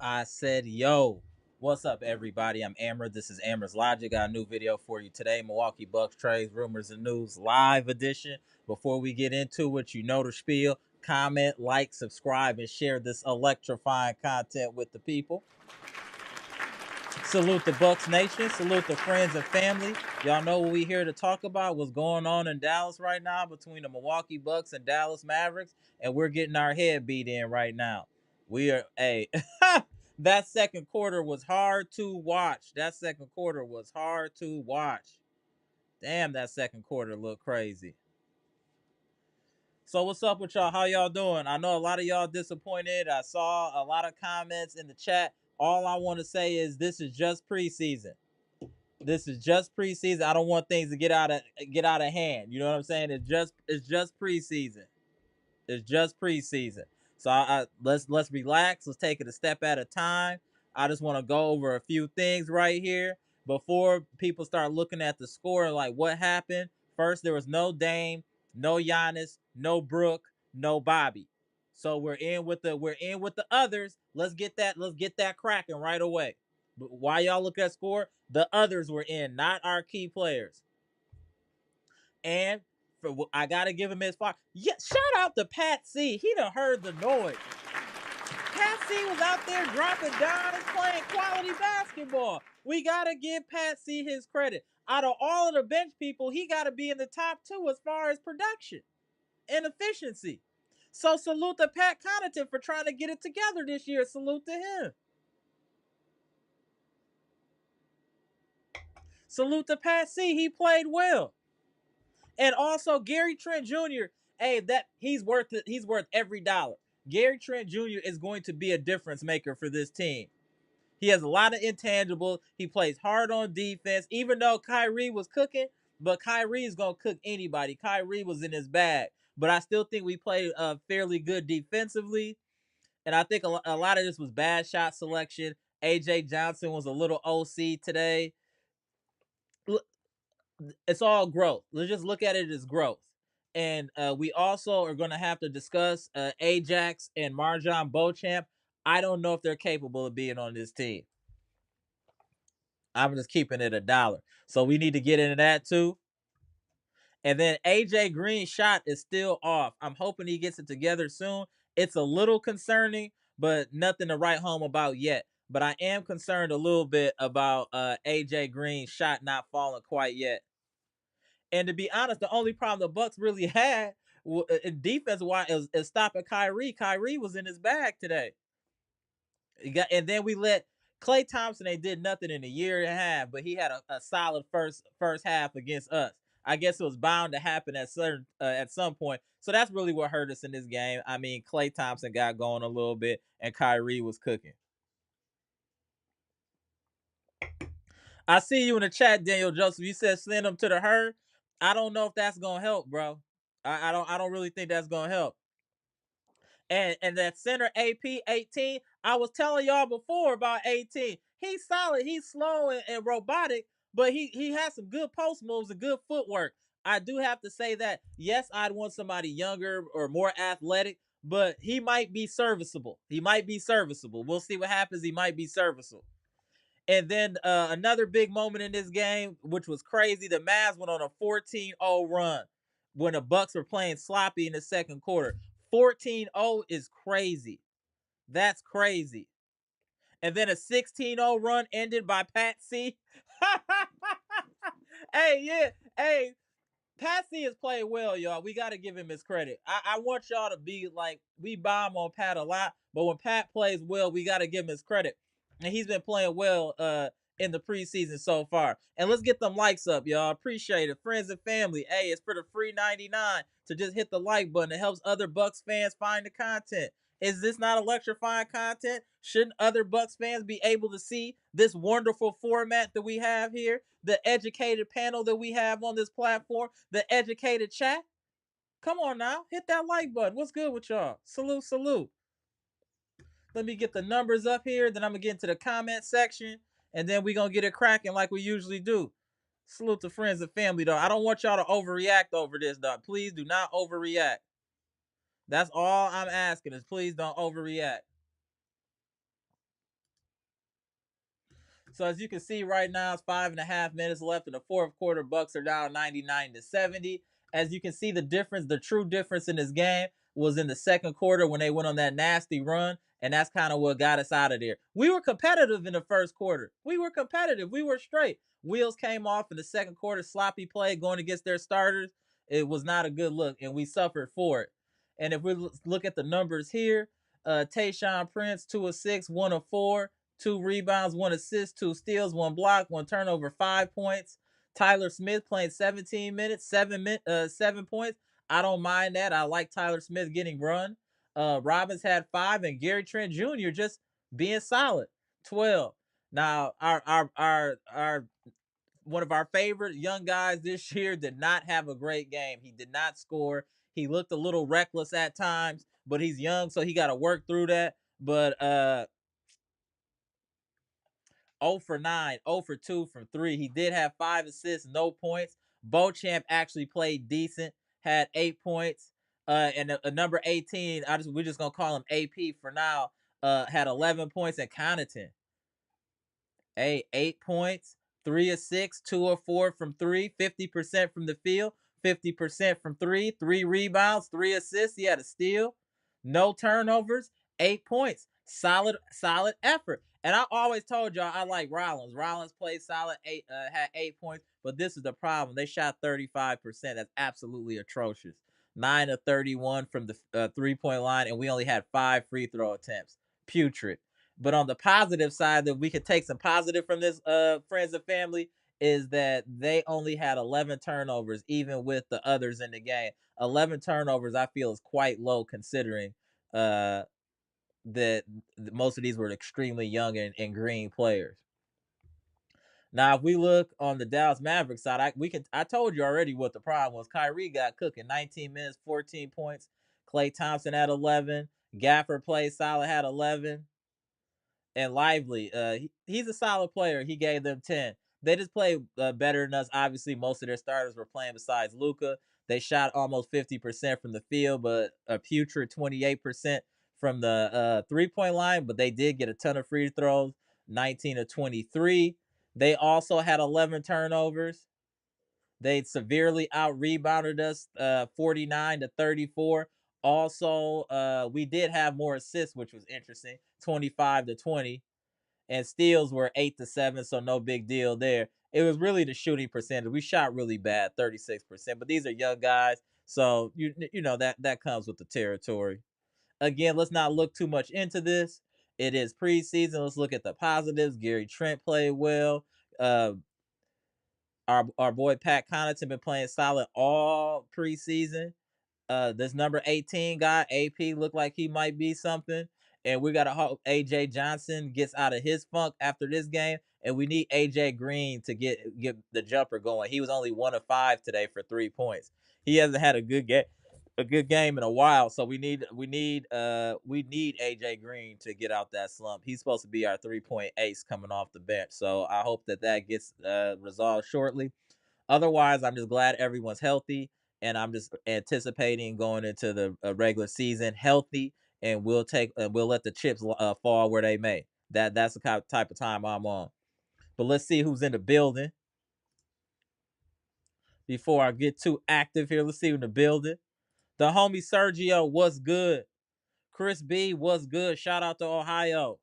I said, yo, what's up, everybody? I'm Amber. This is Amber's Logic. Got a new video for you today. Milwaukee Bucks trades, rumors, and news live edition. Before we get into it, you know the spiel. Comment, like, subscribe, and share this electrifying content with the people. Salute the Bucks Nation. Salute the friends and family. Y'all know what we here to talk about. What's going on in Dallas right now between the Milwaukee Bucks and Dallas Mavericks, and we're getting our head beat in right now. We are that second quarter was hard to watch. That second quarter was hard to watch. Damn, that second quarter looked crazy. So what's up with y'all? How y'all doing? I know a lot of y'all disappointed. I saw a lot of comments in the chat. All I want to say is this is just preseason. This is just preseason. I don't want things to get out of hand. You know what I'm saying? It's just preseason. It's just preseason. So let's relax. Let's take it a step at a time. I just want to go over a few things right here before people start looking at the score like what happened. First, there was no Dame, no Giannis, no Brook, no Bobby. So we're in with the others. Let's get that cracking right away. But why y'all look at score? The others were in, not our key players. And I gotta give him his fire. Yeah, shout out to Pat C. He done heard the noise. Pat C was out there dropping dimes, playing quality basketball. We gotta give Pat C his credit. Out of all of the bench people, he gotta be in the top two as far as production and efficiency. So salute to Pat Connaughton for trying to get it together this year. Salute to him. Salute to Pat C. He played well. And also Gary Trent Jr. Hey, that he's worth it. He's worth every dollar. Gary Trent Jr. is going to be a difference maker for this team. He has a lot of intangibles. He plays hard on defense, even though Kyrie was cooking. But Kyrie is gonna cook anybody. Kyrie was in his bag, but I still think we played fairly good defensively. And I think a lot of this was bad shot selection. AJ Johnson was a little OC today. It's all growth. Let's just look at it as growth. And we also are going to have to discuss Ajax and Marjon Beauchamp. I don't know if they're capable of being on this team. I'm just keeping it $1. So we need to get into that too. And then AJ Green's shot is still off. I'm hoping he gets it together soon. It's a little concerning, but nothing to write home about yet. But I am concerned a little bit about AJ Green's shot not falling quite yet. And to be honest, the only problem the Bucks really had defense wise is stopping Kyrie. Kyrie was in his bag today. And then we let Klay Thompson. They did nothing in a year and a half, but he had a solid first half against us. I guess it was bound to happen at some point. So that's really what hurt us in this game. I mean, Klay Thompson got going a little bit, and Kyrie was cooking. I see you in the chat, Daniel Joseph. You said send him to the herd. I don't know if that's gonna help, bro. I don't really think that's gonna help. And that center AP 18, I was telling y'all before about 18. He's solid, he's slow and robotic, but he has some good post moves and good footwork. I do have to say that. Yes, I'd want somebody younger or more athletic, but he might be serviceable. He might be serviceable. We'll see what happens. He might be serviceable. And then another big moment in this game, which was crazy, the Mavs went on a 14-0 run when the Bucks were playing sloppy in the second quarter. 14-0 is crazy. That's crazy. And then a 16-0 run ended by Pat C. Hey, yeah. Hey, Pat C has played well, y'all. We got to give him his credit. I want y'all to be like, we bomb on Pat a lot, but when Pat plays well, we got to give him his credit. And he's been playing well in the preseason so far. And let's get them likes up, y'all. Appreciate it. Friends and family. Hey, it's for the free 99 to just hit the like button. It helps other Bucks fans find the content. Is this not electrifying content? Shouldn't other Bucks fans be able to see this wonderful format that we have here? The educated panel that we have on this platform, the educated chat? Come on now, hit that like button. What's good with y'all? Salute, salute. Let me get the numbers up here. Then I'm going to get into the comment section. And then we're going to get it cracking like we usually do. Salute to friends and family, though. I don't want y'all to overreact over this, though. Please do not overreact. That's all I'm asking is please don't overreact. So as you can see right now, it's 5.5 minutes left in the fourth quarter. Bucks are down 99-70. As you can see, the difference, the true difference in this game was in the second quarter when they went on that nasty run, and that's kind of what got us out of there. We were competitive in the first quarter. We were competitive. We were straight. Wheels came off in the second quarter. Sloppy play going against their starters. It was not a good look, and we suffered for it. And if we look at the numbers here, Tayshaun Prince, 2 of 6, 1 of 4, 2 rebounds, 1 assist, 2 steals, 1 block, 1 turnover, 5 points. Tyler Smith playing 17 minutes, 7 points. I don't mind that. I like Tyler Smith getting run. Robbins had 5, and Gary Trent Jr. just being solid, 12. Now our one of our favorite young guys this year did not have a great game. He did not score. He looked a little reckless at times, but he's young, so he got to work through that. But 0 for 9, 0 for 2 from 3. He did have 5 assists, no points. Beauchamp actually played decent, had 8 points. And a number 18, we're just gonna call him AP for now. Had 11 points. And Connaughton, 8 points, 3 of 6, 2 of 4 from 3, 50% from the field, 50% from 3, 3 rebounds, 3 assists. He had a steal, no turnovers, 8 points. Solid effort. And I always told y'all I like Rollins. Rollins played solid, had 8 points, but this is the problem. They shot 35%. That's absolutely atrocious. 9 of 31 from the 3-point line, and we only had 5 free throw attempts. Putrid. But on the positive side, that we could take some positive from this friends and family, is that they only had 11 turnovers, even with the others in the game. 11 turnovers, I feel, is quite low considering uh, that most of these were extremely young and green players. Now, if we look on the Dallas Mavericks side, I told you already what the problem was. Kyrie got cooking, 19 minutes, 14 points. Klay Thompson had 11. Gafford played solid, had 11. And Lively, he's a solid player. He gave them 10. They just play better than us. Obviously, most of their starters were playing besides Luka. They shot almost 50% from the field, but a putrid 28% from the 3-point line. But they did get a ton of free throws, 19 of 23. They also had 11 turnovers. They severely out rebounded us, 49-34. Also, we did have more assists, which was interesting, 25-20, and steals were 8-7, so no big deal there. It was really the shooting percentage. We shot really bad, 36%, but these are young guys, so you know that comes with the territory. Again, let's not look too much into this. It is preseason. Let's look at the positives. Gary Trent played well. Uh, our boy Pat Connaughton been playing solid all preseason. This number 18 guy, AP, looked like he might be something. And we gotta hope AJ Johnson gets out of his funk after this game. And we need AJ Green to get the jumper going. He was only 1 of 5 today for 3 points. He hasn't had a good game in a while. So we need AJ Green to get out that slump. He's supposed to be our 3-point ace coming off the bench. So I hope that gets resolved shortly. Otherwise, I'm just glad everyone's healthy, and I'm just anticipating going into the regular season healthy, and we'll let the chips fall where they may. That's the type of time I'm on. But let's see who's in the building before I get too active here. Let's see who's in the building. The homie Sergio, what's good? Chris B, what's good? Shout out to Ohio.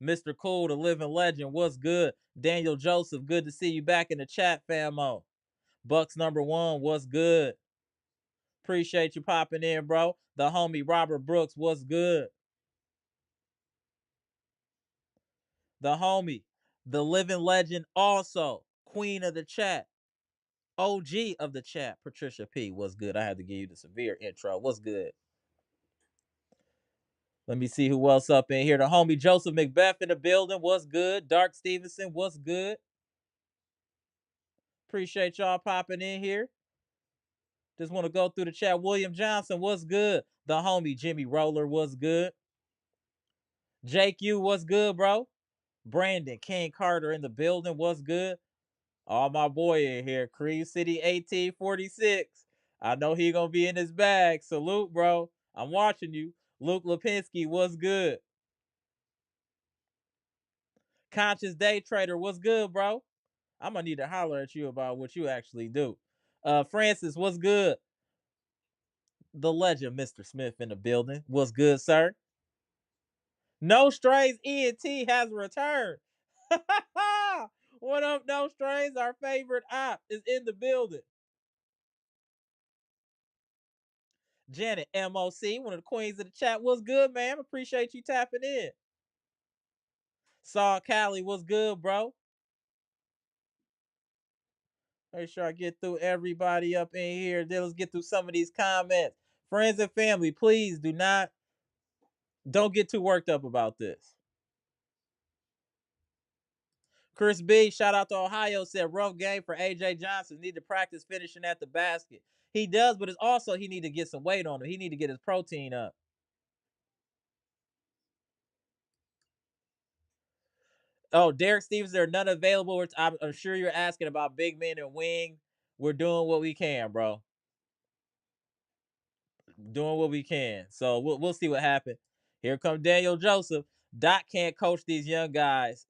Mr. Cool, the living legend, what's good? Daniel Joseph, good to see you back in the chat, famo. Bucks #1, what's good? Appreciate you popping in, bro. The homie Robert Brooks, what's good? The homie, the living legend, also queen of the chat, OG of the chat, Patricia P, what's good? I had to give you the severe intro. What's good? Let me see who else up in here. The homie Joseph McBeth in the building. What's good? Dark Stevenson, what's good? Appreciate y'all popping in here. Just want to go through the chat. William Johnson, what's good? The homie Jimmy Roller, what's good? Jake U, what's good, bro? Brandon King Carter in the building, what's good? All my boy in here, Creed City 1846. I know he gonna be in his bag. Salute, bro. I'm watching you. Luke Lipinski, what's good? Conscious day trader, what's good, bro? I'm gonna need to holler at you about what you actually do. Francis, what's good? The legend, Mr. Smith, in the building. What's good, sir? No Strays ENT has returned. What up, No Strays? Our favorite op is in the building. Janet MOC, one of the queens of the chat. What's good, man? Appreciate you tapping in. Saw Cali, what's good, bro? Make sure I get through everybody up in here. Then let's get through some of these comments. Friends and family, please don't get too worked up about this. Chris B, shout out to Ohio, said rough game for AJ Johnson. Need to practice finishing at the basket. He does, but it's also he need to get some weight on him. He need to get his protein up. Oh, Derek Stevens, there are none available. I'm sure you're asking about big men and wing. We're doing what we can, bro. Doing what we can. So we'll see what happens. Here comes Daniel Joseph. Doc can't coach these young guys.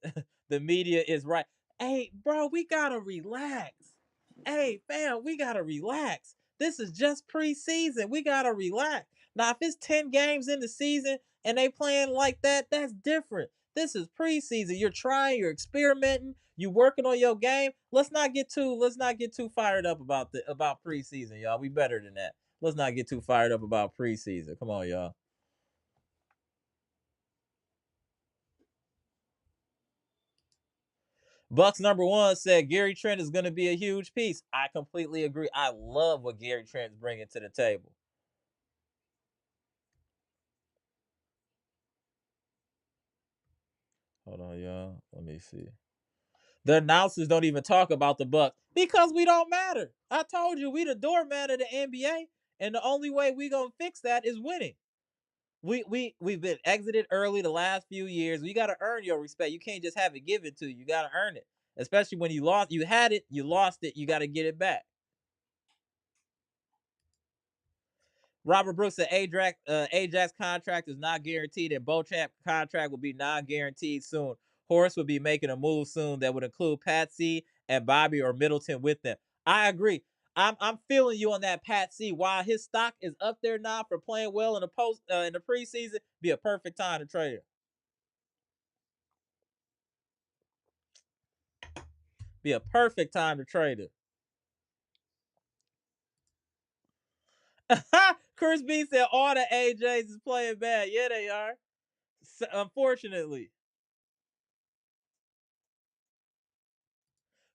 The media is right. Hey, bro, we gotta relax. Hey, fam, we gotta relax. This is just preseason. We gotta relax. Now, if it's 10 games in the season and they playing like that, that's different. This is preseason. You're trying, you're experimenting, you working on your game. Let's not get too fired up about preseason, y'all. We better than that. Let's not get too fired up about preseason. Come on, y'all. Bucks number one said Gary Trent is going to be a huge piece. I completely agree. I love what Gary Trent's bringing to the table. Hold on, y'all. Let me see. The announcers don't even talk about the Bucks because we don't matter. I told you we the doormat of the NBA, and the only way we gonna fix that is winning. We've been exited early the last few years. You got to earn your respect. You can't just have it given to you. You got to earn it, especially when you lost. You had it, you lost it. You got to get it back. Robert Brooks said Ajax contract is not guaranteed, and Beauchamp contract will be non-guaranteed soon. Horace will be making a move soon that would include Patsy and Bobby or Middleton with them. I agree. I'm feeling you on that Patsy. While his stock is up there now for playing well in the preseason, be a perfect time to trade him. Be a perfect time to trade him. Chris B said all the AJs is playing bad. Yeah, they are. Unfortunately.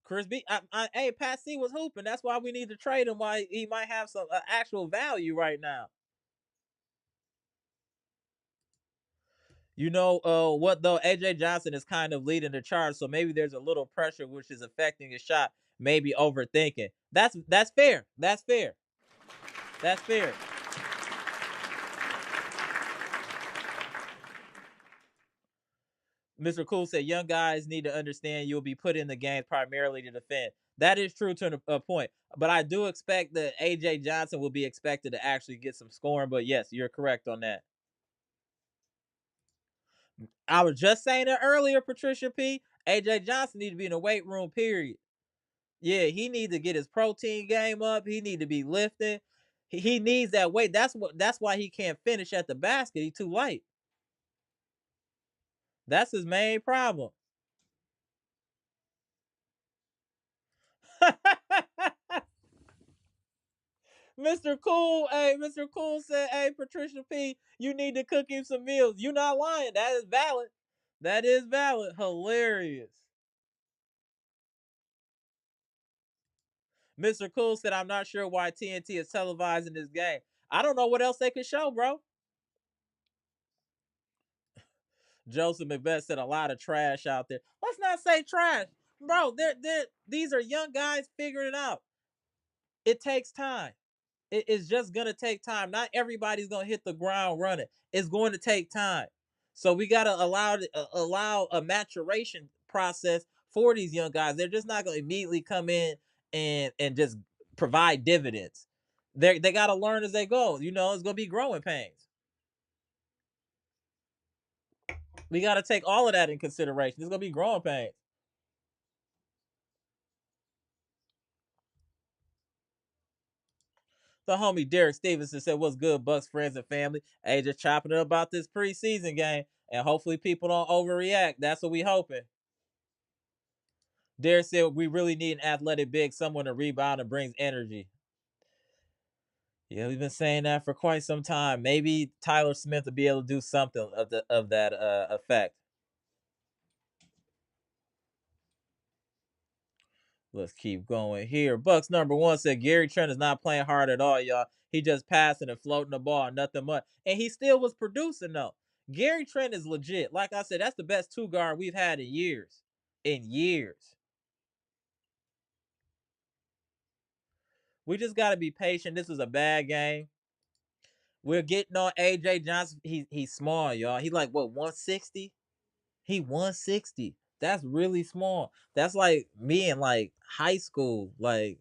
Chris B, hey, Pat C was hooping. That's why we need to trade him. Why he might have some actual value right now. You know what though? AJ Johnson is kind of leading the charge, so maybe there's a little pressure which is affecting his shot. Maybe overthinking. That's fair. That's fair. That's fair. Mr. Cool said, young guys need to understand you'll be put in the game primarily to defend. That is true to a point. But I do expect that AJ Johnson will be expected to actually get some scoring. But yes, you're correct on that. I was just saying it earlier, Patricia P. AJ Johnson need to be in the weight room, period. Yeah, he need to get his protein game up. He need to be lifting. He needs that weight. That's why he can't finish at the basket. He's too light. That's his main problem. Mr. Cool said, hey, Patricia P, you need to cook him some meals. You not lying. That is valid. That is valid. Hilarious. Mr. Cool said, I'm not sure why TNT is televising this game. I don't know what else they could show, bro. Joseph McBeth said a lot of trash out there. Let's not say trash. Bro, these are young guys figuring it out. It takes time. It's just gonna take time. Not everybody's gonna hit the ground running. It's going to take time. So we gotta allow a maturation process for these young guys. They're just not gonna immediately come in and just provide dividends. They gotta learn as they go. You know, it's gonna be growing pains. We got to take all of that in consideration. There's gonna be growing pains. The homie Derek Stevenson said, "What's good, Bucks friends and family? Hey, just chopping it up about this preseason game, and hopefully people don't overreact. That's what we hoping." Derek said, "We really need an athletic big, someone to rebound and brings energy." Yeah, we've been saying that for quite some time. Maybe Tyler Smith will be able to do something of that effect. Let's keep going here. Bucks number one said Gary Trent is not playing hard at all, y'all. He just passing and floating the ball, nothing much. And he still was producing though. Gary Trent is legit. Like I said, that's the best two guard we've had in years. In years. We just gotta be patient. This is a bad game. We're getting on AJ Johnson. He's small, y'all. He like what 160? He 160. That's really small. That's like me in like high school. Like,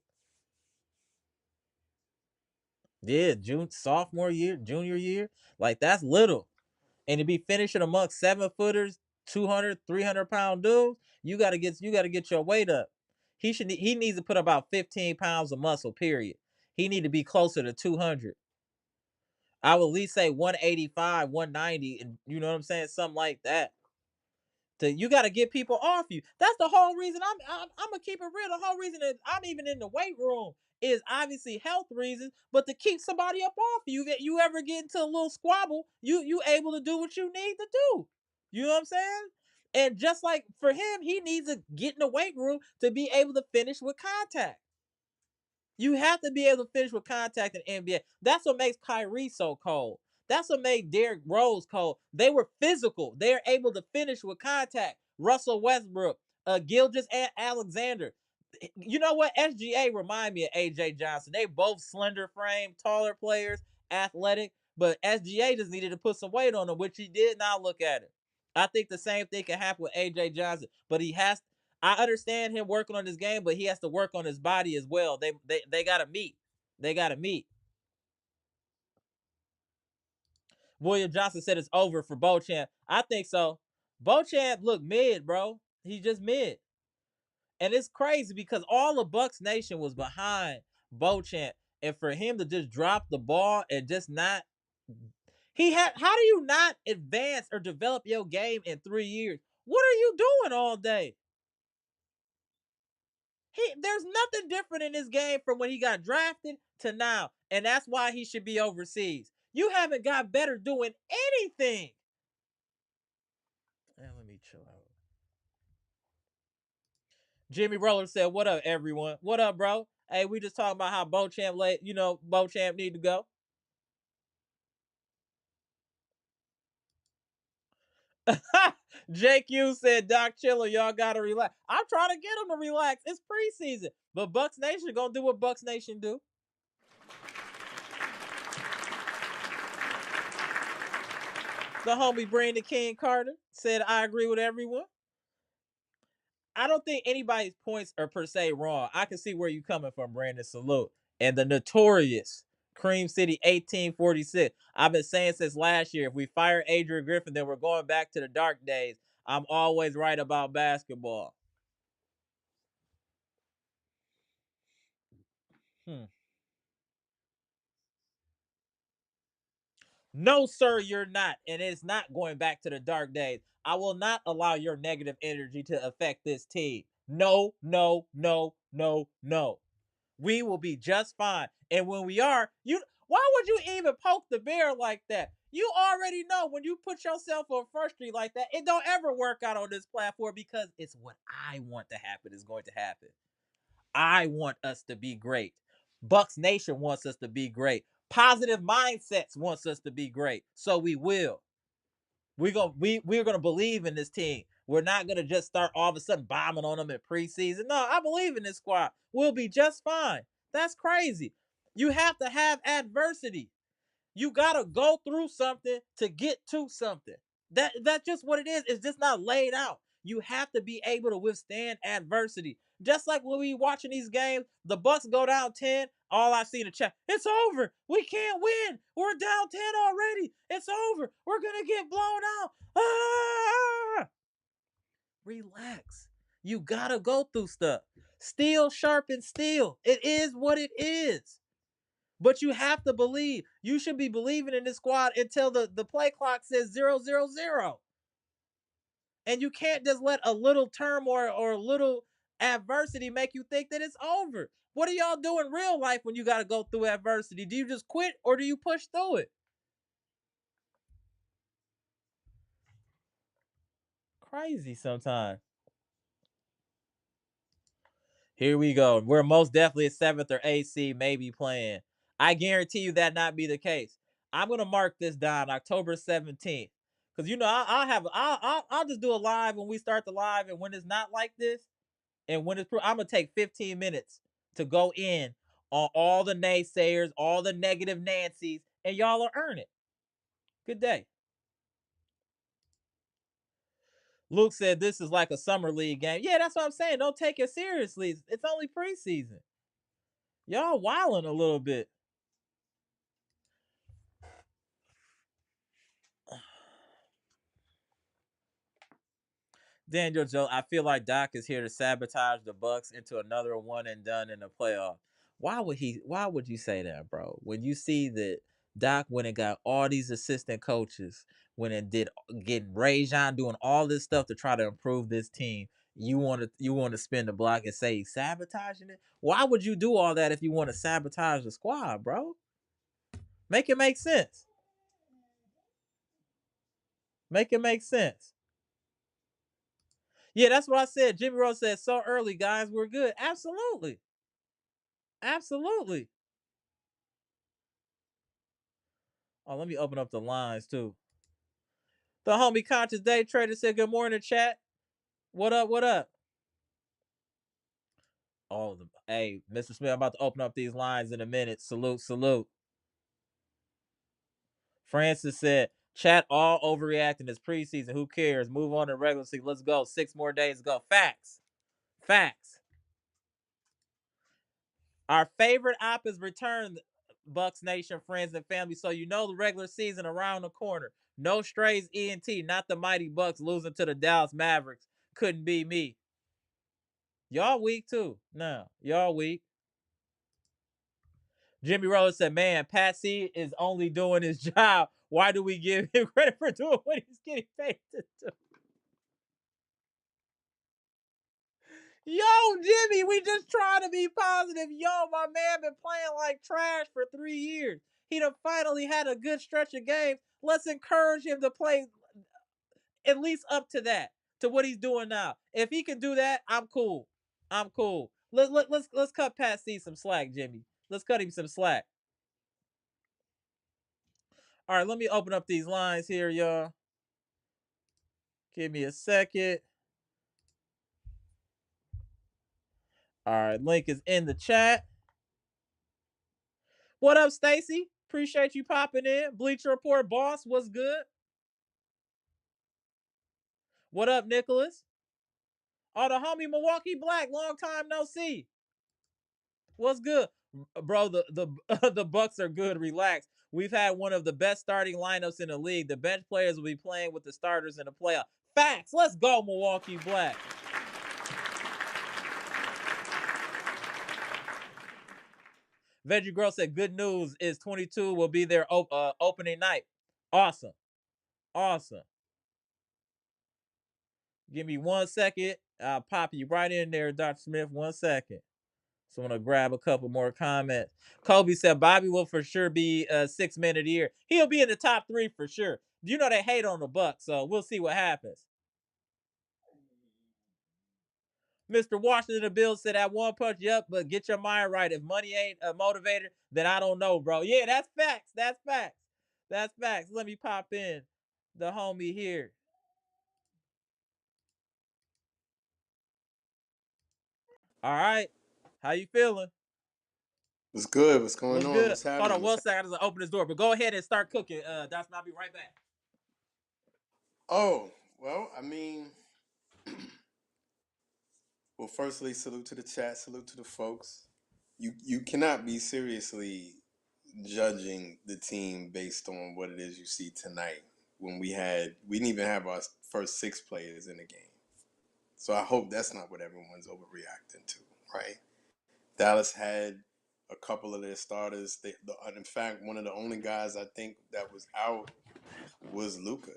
yeah, sophomore year, junior year. Like that's little. And to be finishing amongst 7 footers, 200, 300 pound dudes, you gotta get your weight up. He needs to put about 15 pounds of muscle, period. He need to be closer to 200. I would at least say 185, 190, and you know what I'm saying? Something like that. You got to get people off you. That's the whole reason I'm gonna keep it real. The whole reason that I'm even in the weight room is obviously health reasons, but to keep somebody up off you. That you ever get into a little squabble, you able to do what you need to do. You know what I'm saying? And just like for him, he needs to get in the weight room to be able to finish with contact. You have to be able to finish with contact in NBA. That's what makes Kyrie so cold. That's what made Derrick Rose cold. They were physical. They're able to finish with contact. Russell Westbrook, Gilgeous and Alexander. You know what? SGA remind me of AJ Johnson. They both slender frame, taller players, athletic. But SGA just needed to put some weight on him, which he did. Now look at it. I think the same thing can happen with AJ Johnson, but he has. I understand him working on his game, but he has to work on his body as well. They gotta meet. They gotta meet. William Johnson said it's over for Beauchamp. I think so. Beauchamp look mid, bro. He's just mid. And it's crazy because all of Bucks Nation was behind Beauchamp. And for him to just drop the ball and just not how do you not advance or develop your game in 3 years? What are you doing all day? There's nothing different in this game from when he got drafted to now. And that's why he should be overseas. You haven't got better doing anything. And let me chill out. Jimmy Roller said, "What up, everyone? What up, bro? Hey, we just talking about how Beauchamp Beauchamp need to go." JQ said, "Doc Chiller, y'all gotta relax." I'm trying to get him to relax. It's preseason. But Bucks Nation gonna do what Bucks Nation do. The homie Brandon King Carter said, "I agree with everyone." I don't think anybody's points are per se wrong. I can see where you're coming from, Brandon. Salute. And the notorious Cream City 1846. I've been saying since last year, if we fire Adrian Griffin, then we're going back to the dark days. I'm always right about basketball. Hmm. No, sir, you're not. And it's not going back to the dark days. I will not allow your negative energy to affect this team. No, no, no, no, no. We will be just fine. And when we are, why would you even poke the bear like that? You already know when you put yourself on First Street like that, it don't ever work out on this platform because it's what I want to happen is going to happen. I want us to be great. Bucks Nation wants us to be great. Positive mindsets wants us to be great. So we will. We're gonna believe in this team. We're not gonna just start all of a sudden bombing on them in preseason. No, I believe in this squad. We'll be just fine. That's crazy. You have to have adversity. You gotta go through something to get to something. That's just what it is. It's just not laid out. You have to be able to withstand adversity. Just like when we watching these games, the Bucks go down 10. All I see in the chat, it's over. We can't win. We're down 10 already. It's over. We're gonna get blown out. Ah! Relax. You gotta go through stuff. Steel sharpens steel. It is what it is. But you have to believe. You should be believing in this squad until the play clock says 0-0-0. And you can't just let a little turmoil or a little adversity make you think that it's over. What do y'all do in real life when you got to go through adversity? Do you just quit or do you push through it? Crazy sometimes. Here we go. We're most definitely a 7th or 8th seed, maybe playing. I guarantee you that not be the case. I'm gonna mark this down October 17th, because I'll just do a live when we start the live, and when it's not like this, and when it's I'm gonna take 15 minutes to go in on all the naysayers, all the negative Nancy's, and y'all will earn it. Good day. Luke said this is like a summer league game. Yeah, that's what I'm saying. Don't take it seriously. It's only preseason. Y'all wilding a little bit. Daniel Joe, I feel like Doc is here to sabotage the Bucks into another one and done in the playoff. Why would you say that, bro? When you see that Doc went and got all these assistant coaches, went and did getting Ray John doing all this stuff to try to improve this team. You want to spin the block and say he's sabotaging it? Why would you do all that if you want to sabotage the squad, bro? Make it make sense. Make it make sense. Yeah, that's what I said. Jimmy Rose said so early, guys. We're good. Absolutely. Absolutely. Oh, let me open up the lines too. The homie Conscious Day Trader said, good morning, chat. What up? What up? Oh, hey, Mr. Smith, I'm about to open up these lines in a minute. Salute, salute. Francis said, chat all overreacting this preseason. Who cares? Move on to regular season. Let's go. 6 more days to go. Facts. Facts. Our favorite op is returned, Bucks Nation, friends, and family. So you know the regular season around the corner. No strays, ENT, not the mighty Bucks losing to the Dallas Mavericks. Couldn't be me. Y'all weak too. No, y'all weak. Jimmy Rose said, man, Pat C is only doing his job. Why do we give him credit for doing what he's getting paid to do? Yo, Jimmy, we just trying to be positive. Yo, my man been playing like trash for 3 years. He done finally had a good stretch of games. Let's encourage him to play at least up to that, to what he's doing now. If he can do that, I'm cool. I'm cool. Let's cut Pat C some slack, Jimmy. Let's cut him some slack. All right, let me open up these lines here, y'all. Give me a second. All right, link is in the chat. What up, Stacy? Appreciate you popping in. Bleacher Report boss, what's good? What up, Nicholas? Oh, the homie Milwaukee Black, long time no see. What's good, bro? The Bucks are good. Relax. We've had one of the best starting lineups in the league. The bench players will be playing with the starters in the playoff. Facts. Let's go, Milwaukee Black. Veggie Girl said, good news is 22 will be their opening night. Awesome. Awesome. Give me 1 second. I'll pop you right in there, Dr. Smith. 1 second. So I'm going to grab a couple more comments. Kobe said, Bobby will for sure be 6 man of the year. He'll be in the top 3 for sure. You know they hate on the Bucks, so we'll see what happens. Mr. Washington the Bill said, that one punch, yep, but get your mind right. If money ain't a motivator, then I don't know, bro. Yeah, that's facts. That's facts. That's facts. Let me pop in the homie here. All right. How you feeling? What's good? What's going What's on? good? What's Hold happening? on 1 second. I just open this door, but go ahead and start cooking. That's I'll be right back. Oh, well, I mean, Well, firstly, salute to the chat, salute to the folks. You cannot be seriously judging the team based on what it is you see tonight when we didn't even have our first 6 players in the game. So I hope that's not what everyone's overreacting to, right? Dallas had a couple of their starters. In fact, one of the only guys I think that was out was Luka,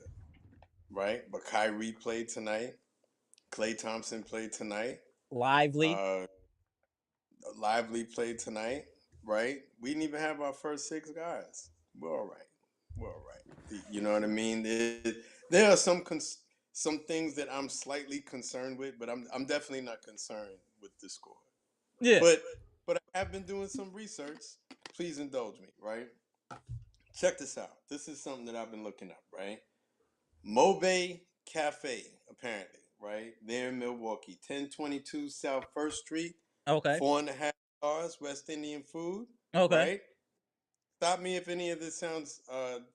right? But Kyrie played tonight. Klay Thompson played tonight. Lively. Lively played tonight, right? We didn't even have our first 6 guys. We're all right. We're all right. You know what I mean? There are some things that I'm slightly concerned with, but I'm definitely not concerned with the score. Yeah. But I have been doing some research. Please indulge me, right? Check this out. This is something that I've been looking up, right? Mobay Cafe, apparently, right? They're in Milwaukee, 1022 South 1st Street. Okay. 4.5 stars, West Indian food. Okay. Right? Stop me if any of this sounds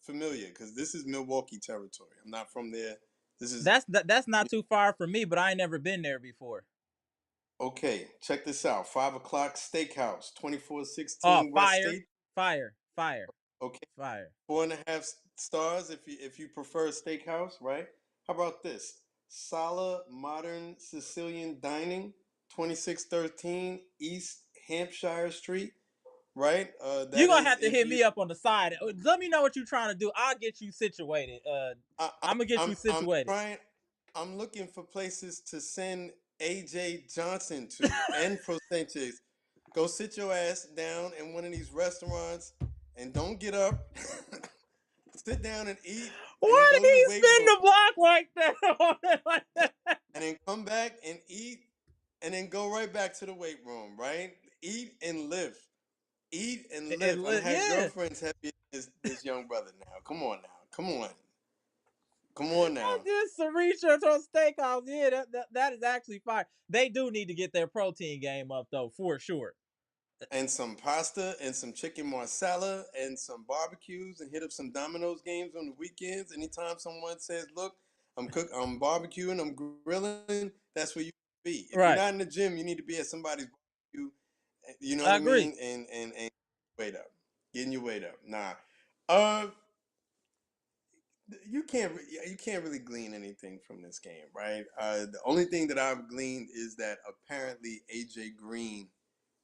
familiar, because this is Milwaukee territory. I'm not from there. That's not too far from me, but I ain't never been there before. Okay, check this out. 5 o'clock Steakhouse, 2416 West fire, State. fire. Okay, Fire. 4.5 stars if you prefer steakhouse, right? How about this? Sala Modern Sicilian Dining, 2613 East Hampshire Street, right? You're gonna have to hit me up on the side. Let me know what you're trying to do. I'll get you situated. I'm gonna get you situated. I'm looking for places to send AJ Johnson to and Prosenches. Go sit your ass down in one of these restaurants and don't get up. Sit down and eat. Why did he spin the block like that? And then come back and eat, and then go right back to the weight room, right? Eat and live. Eat and live. I've had girlfriends happy as this young brother now. Come on now. Come on now. Just some research on steakhouse. Yeah, that is actually fire. They do need to get their protein game up though, for sure. And some pasta and some chicken marsala and some barbecues, and hit up some Domino's games on the weekends. Anytime someone says, "Look, I'm barbecuing, I'm grilling," that's where you be. If you're not in the gym, you need to be at somebody's barbecue. You know what I mean? And weight up, getting your weight up. Nah, you can't really glean anything from this game, right? The only thing that I've gleaned is that apparently AJ Green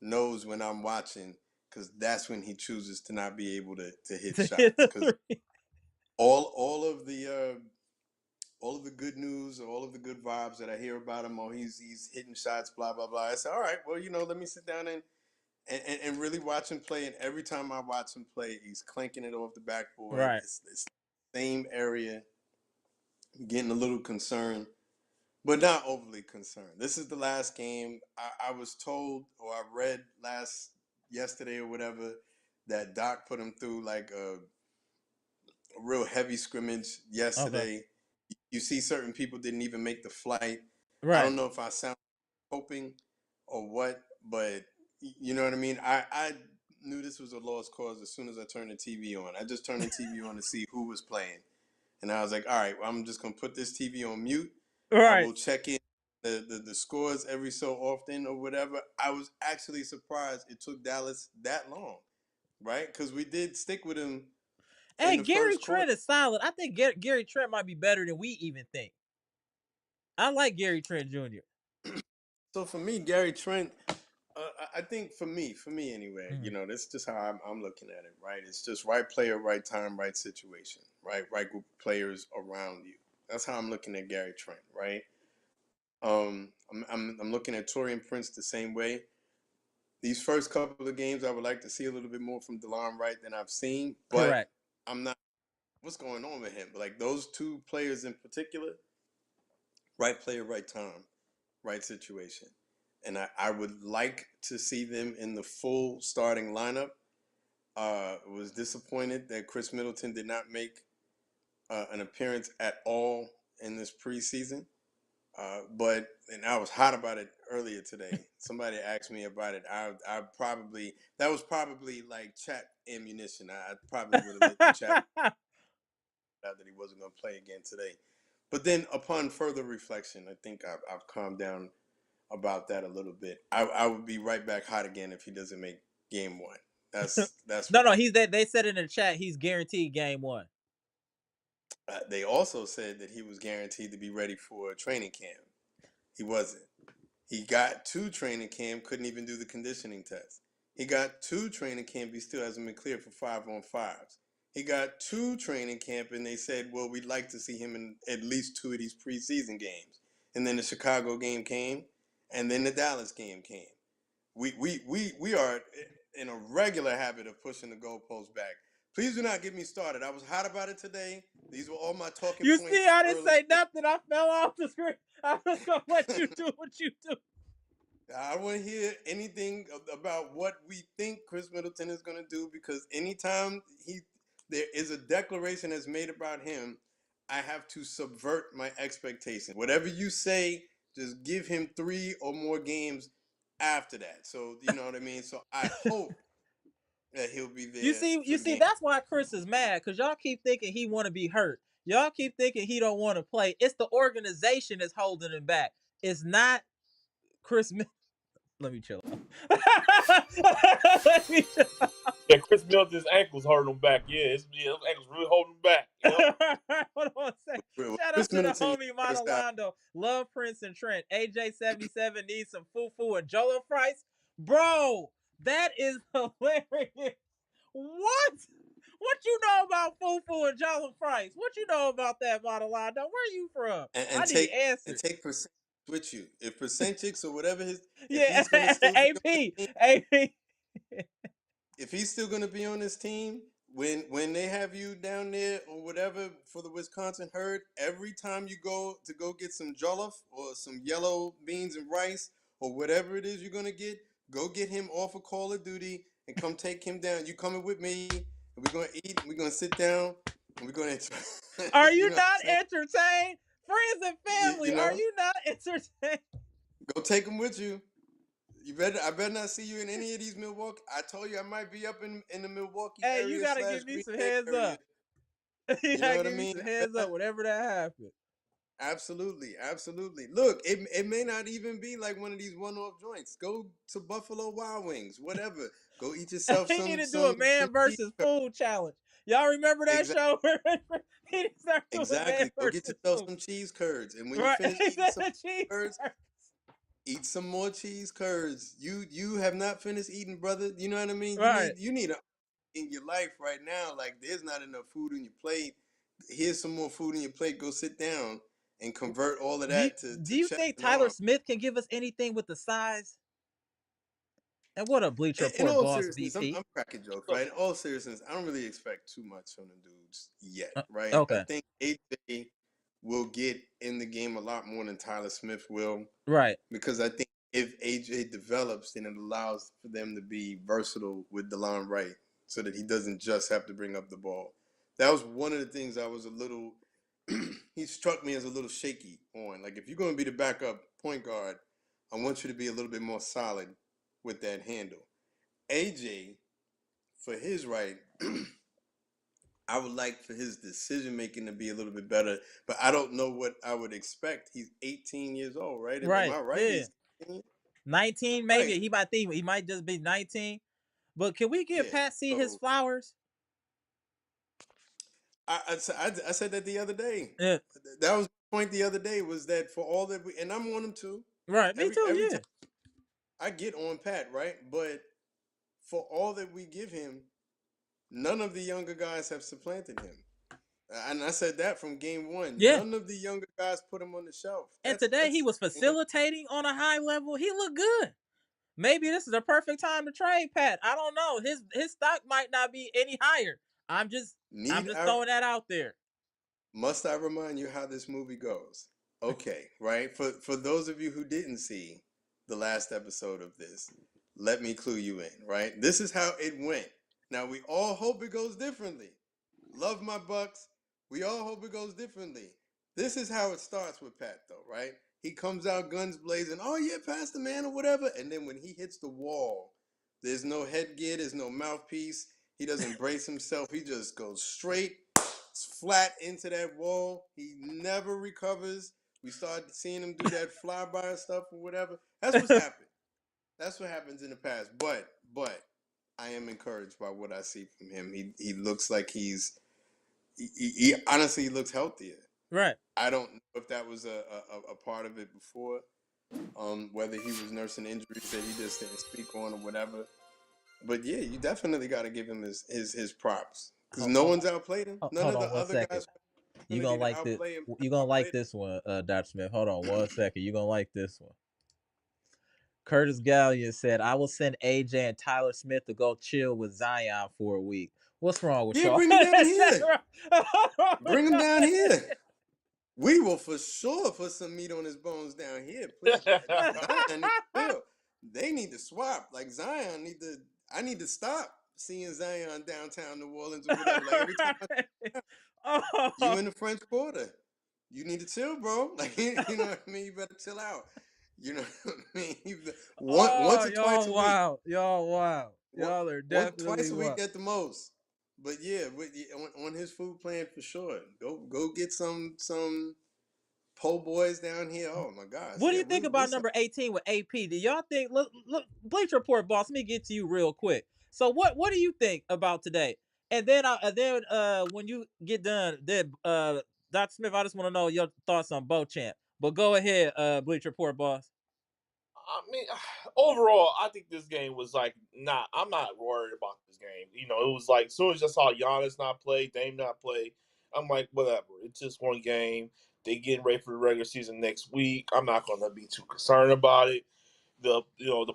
knows when I'm watching, because that's when he chooses to not be able to hit shots. Because all of the good news, all of the good vibes that I hear about him, he's hitting shots, blah blah blah. I say, all right, well, let me sit down and really watch him play. And every time I watch him play, he's clanking it off the backboard. Right. It's the same area. I'm getting a little concerned, but not overly concerned. This is the last game. I was told, or I read yesterday or whatever, that Doc put him through like a real heavy scrimmage yesterday. Okay. You see certain people didn't even make the flight. Right. I don't know if I sound hoping or what, but you know what I mean? I knew this was a lost cause as soon as I turned the TV on. I just turned the TV on to see who was playing. And I was like, all right, well, I'm just going to put this TV on mute. Right. I will check in the scores every so often or whatever. I was actually surprised it took Dallas that long, right? Because we did stick with him. Hey, Gary Trent is solid. I think Gary Trent might be better than we even think. I like Gary Trent Jr. So for me, Gary Trent, I think for me anyway, that's just how I'm looking at it, right? It's just right player, right time, right situation, right group of players around you. That's how I'm looking at Gary Trent, right? I'm looking at Taurean Prince the same way. These first couple of games, I would like to see a little bit more from DeLon Wright than I've seen. But correct. I'm not. What's going on with him? But like those two players in particular, right player, right time, right situation. And I would like to see them in the full starting lineup. Was disappointed that Khris Middleton did not make an appearance at all in this preseason. But I was hot about it earlier today. Somebody asked me about it. That was probably like chat ammunition. I probably would have lit the chat out that he wasn't going to play again today. But then upon further reflection, I think I've calmed down about that a little bit. I would be right back hot again if he doesn't make game one. That's no. They said in the chat he's guaranteed game one. They also said that he was guaranteed to be ready for training camp. He wasn't. He got to training camp, couldn't even do the conditioning test. He got to training camp, he still hasn't been cleared for 5-on-5s. He got to training camp, and they said, well, we'd like to see him in at least 2 of these preseason games. And then the Chicago game came, and then the Dallas game came. We are in a regular habit of pushing the goalposts back. Please do not get me started. I was hot about it today. These were all my talking points. You see, I didn't say nothing. I fell off the screen. I was going to let you do what you do. I don't want to hear anything about what we think Khris Middleton is going to do, because anytime there is a declaration that's made about him, I have to subvert my expectations. Whatever you say, just give him 3 or more games after that. So, you know what I mean? So I hope that he'll be there. You see, that's why Khris is mad, because y'all keep thinking he want to be hurt. Y'all keep thinking he don't want to play. It's the organization that's holding him back. It's not Khris. Let me chill. Let me chill. Yeah, Khris Middleton's ankles hurt him back. Yeah, those ankles really holding him back. Yep. Hold on a second. Shout out to the homie Monalando. Love Prince and Trent. AJ77 needs some foo-foo and Jolo Price. Bro, that is hilarious. What? What you know about foo-foo and Jolo Price? What you know about that, Monalando? Where you from? I need answers. And take percent with you. If Percentix or whatever his... Yeah, AP. If he's still going to be on this team, when they have you down there or whatever for the Wisconsin herd, every time you go get some jollof or some yellow beans and rice or whatever it is you're going to go get him off of Call of Duty and come take him down. You coming with me, and we're going to eat, and we're going to sit down, and we're going to... Are you not entertained? Friends and family, are you not entertained? Go take them with you. I better not see you in any of these Milwaukee. I told you I might be up in the Milwaukee area. Hey, you gotta give me some heads up. You know what I mean? Some heads up whenever that happens. Absolutely. Look, it may not even be like one of these one-off joints. Go to Buffalo Wild Wings, whatever. Go eat yourself some. He need to do a man versus food challenge. Y'all remember that show? Exactly. Go get yourself some cheese curds, and when you finish eating some cheese curds, eat some more cheese curds. You have not finished eating, brother. You know what I mean? Right. You need in your life right now. Like, there's not enough food on your plate. Here's some more food on your plate. Go sit down and convert all of that to. Do you think Tyler Smith can give us anything with the size? And what a Bleacher Report boss VP. I'm cracking jokes, right? In all seriousness, I don't really expect too much from the dudes yet, right? Okay. I think AJ will get in the game a lot more than Tyler Smith will. Right. Because I think if AJ develops, then it allows for them to be versatile with DeLon Wright so that he doesn't just have to bring up the ball. That was one of the things I was a little he struck me as a little shaky on. Like, if you're going to be the backup point guard, I want you to be a little bit more solid with that handle. AJ, for his right, I would like for his decision making to be a little bit better, but I don't know what I would expect. He's 18 years old, right? Right. Am I right? Yeah. 19, maybe. Right. He might just be 19. But can we give Pat C his flowers? I said that the other day. Yeah. That was the point the other day, was that for all that and I'm on him too. Right. Me too. Yeah. I get on Pat, right? But for all that we give him, none of the younger guys have supplanted him. And I said that from game one. Yeah. None of the younger guys put him on the shelf. And today he was facilitating on a high level. He looked good. Maybe this is the perfect time to trade Pat. I don't know. His stock might not be any higher. I'm just throwing that out there. Must I remind you how this movie goes? Okay, right? For those of you who didn't see the last episode of this, let me clue you in, right? This is how it went. Now, we all hope it goes differently. Love my Bucks. We all hope it goes differently. This is how it starts with Pat, though, right? He comes out guns blazing. Oh, yeah, pass the man or whatever. And then when he hits the wall, there's no headgear. There's no mouthpiece. He doesn't brace himself. He just goes straight, flat into that wall. He never recovers. We started seeing him do that flyby stuff or whatever. That's what's happened. That's what happens in the past. But I am encouraged by what I see from him. He looks like he honestly looks healthier. Right. I don't know if that was a part of it before, whether he was nursing injuries that he just didn't speak on or whatever. But yeah, you definitely got to give him his props because no one's outplayed him. None Hold of the on one other second. guys. You gonna like this? You gonna like this one, Dr. Smith? Hold on one second. You gonna like this one? Curtis Gallion said, "I will send AJ and Tyler Smith to go chill with Zion for a week." What's wrong with y'all? Bring him down here. Bring him down here. We will for sure put some meat on his bones down here. Zion need to they need to swap. Like Zion I need to stop seeing Zion downtown New Orleans or whatever. Like every time you in the French Quarter, you need to chill, bro. Like you know what I mean. You better chill out. You know what I mean. Once or twice a week. Y'all wow. Y'all are definitely twice a week at the most. But yeah, on his food plan for sure. Go get some po' boys down here. Oh my gosh. What do you think about number 18 with AP? Do y'all think look Bleacher Report boss, let me get to you real quick. So what do you think about today? And then when you get done, then Dr. Smith, I just want to know your thoughts on Beauchamp. But go ahead, Bleacher Report boss. I mean, overall, I think this game was like I'm not worried about this game. You know, it was like as soon as I saw Giannis not play, Dame not play, I'm like, whatever. It's just one game. They getting ready for the regular season next week. I'm not going to be too concerned about it. The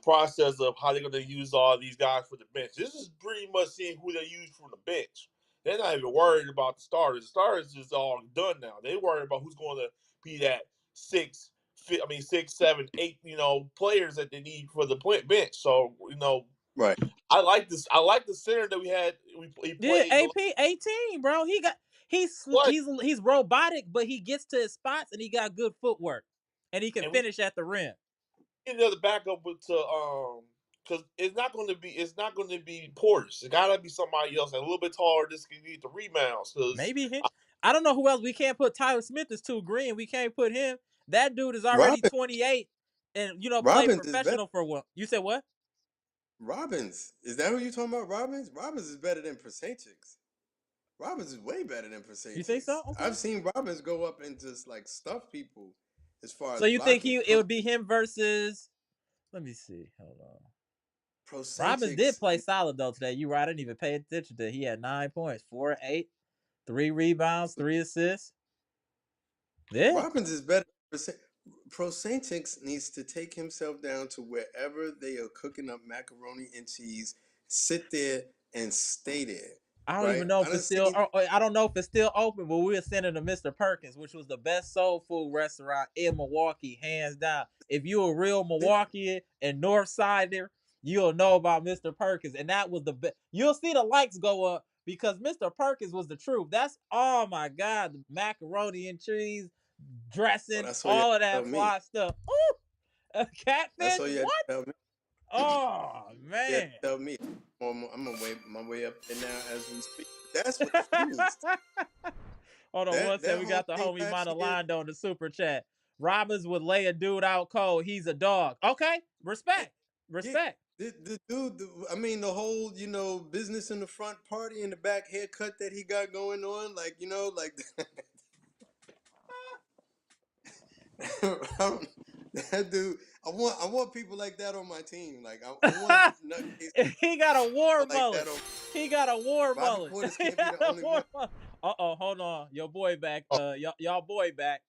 process of how they're going to use all these guys for the bench. This is pretty much seeing who they use from the bench. They're not even worried about the starters. The starters is all done now. They're worried about who's going to be that 6, 7, 8, players that they need for the bench. So, right. I like this. I like the center that we had. He played. Yeah, AP 18, bro. He's robotic, but he gets to his spots and he got good footwork, and he can finish at the rim. Another backup because it's not going to be Portis. It got to be somebody else a little bit taller. This can get the rebounds. Maybe I don't know who else. We can't put Tyler Smith is too green. We can't put him. That dude is already 28 and played professional for what? You said what? Robbins. Is that who you talking about? Robbins? Robbins is better than Preseason. Robbins is way better than Preseason. You think so? Okay. I've seen Robbins go up and just like stuff people as far as. So you think it would be him versus? Let me see. Hold on. Robbins did play solid though today. You right? I didn't even pay attention to. He had 9 points, 4 8, 3 rebounds, 3 assists. Yeah. Robbins is better. Preseason needs to take himself down to wherever they are cooking up macaroni and cheese. Sit there and stay there. I don't even know if it's still. I don't know if it's still open, but we were sending to Mr. Perkins, which was the best soul food restaurant in Milwaukee, hands down. If you're a real Milwaukeean and North Sider, you'll know about Mr. Perkins, and that was the best. You'll see the likes go up because Mr. Perkins was the truth. That's oh my God, the macaroni and cheese, dressing, all of that fly stuff. Ooh, a catfish. What? Oh man! Yeah, tell me. I'm gonna wait my way up there now as we speak. That's what the needs. Hold on one second. We got the homie Monolando in the super chat. Robbins would lay a dude out cold. He's a dog. Okay, respect. The dude. The whole business in the front, party in the back, haircut that he got going on, that dude. I want people like that on my team. Like I want. He got a war mullet. He got a war mullet. Hold on. Your boy back. Y'all boy back.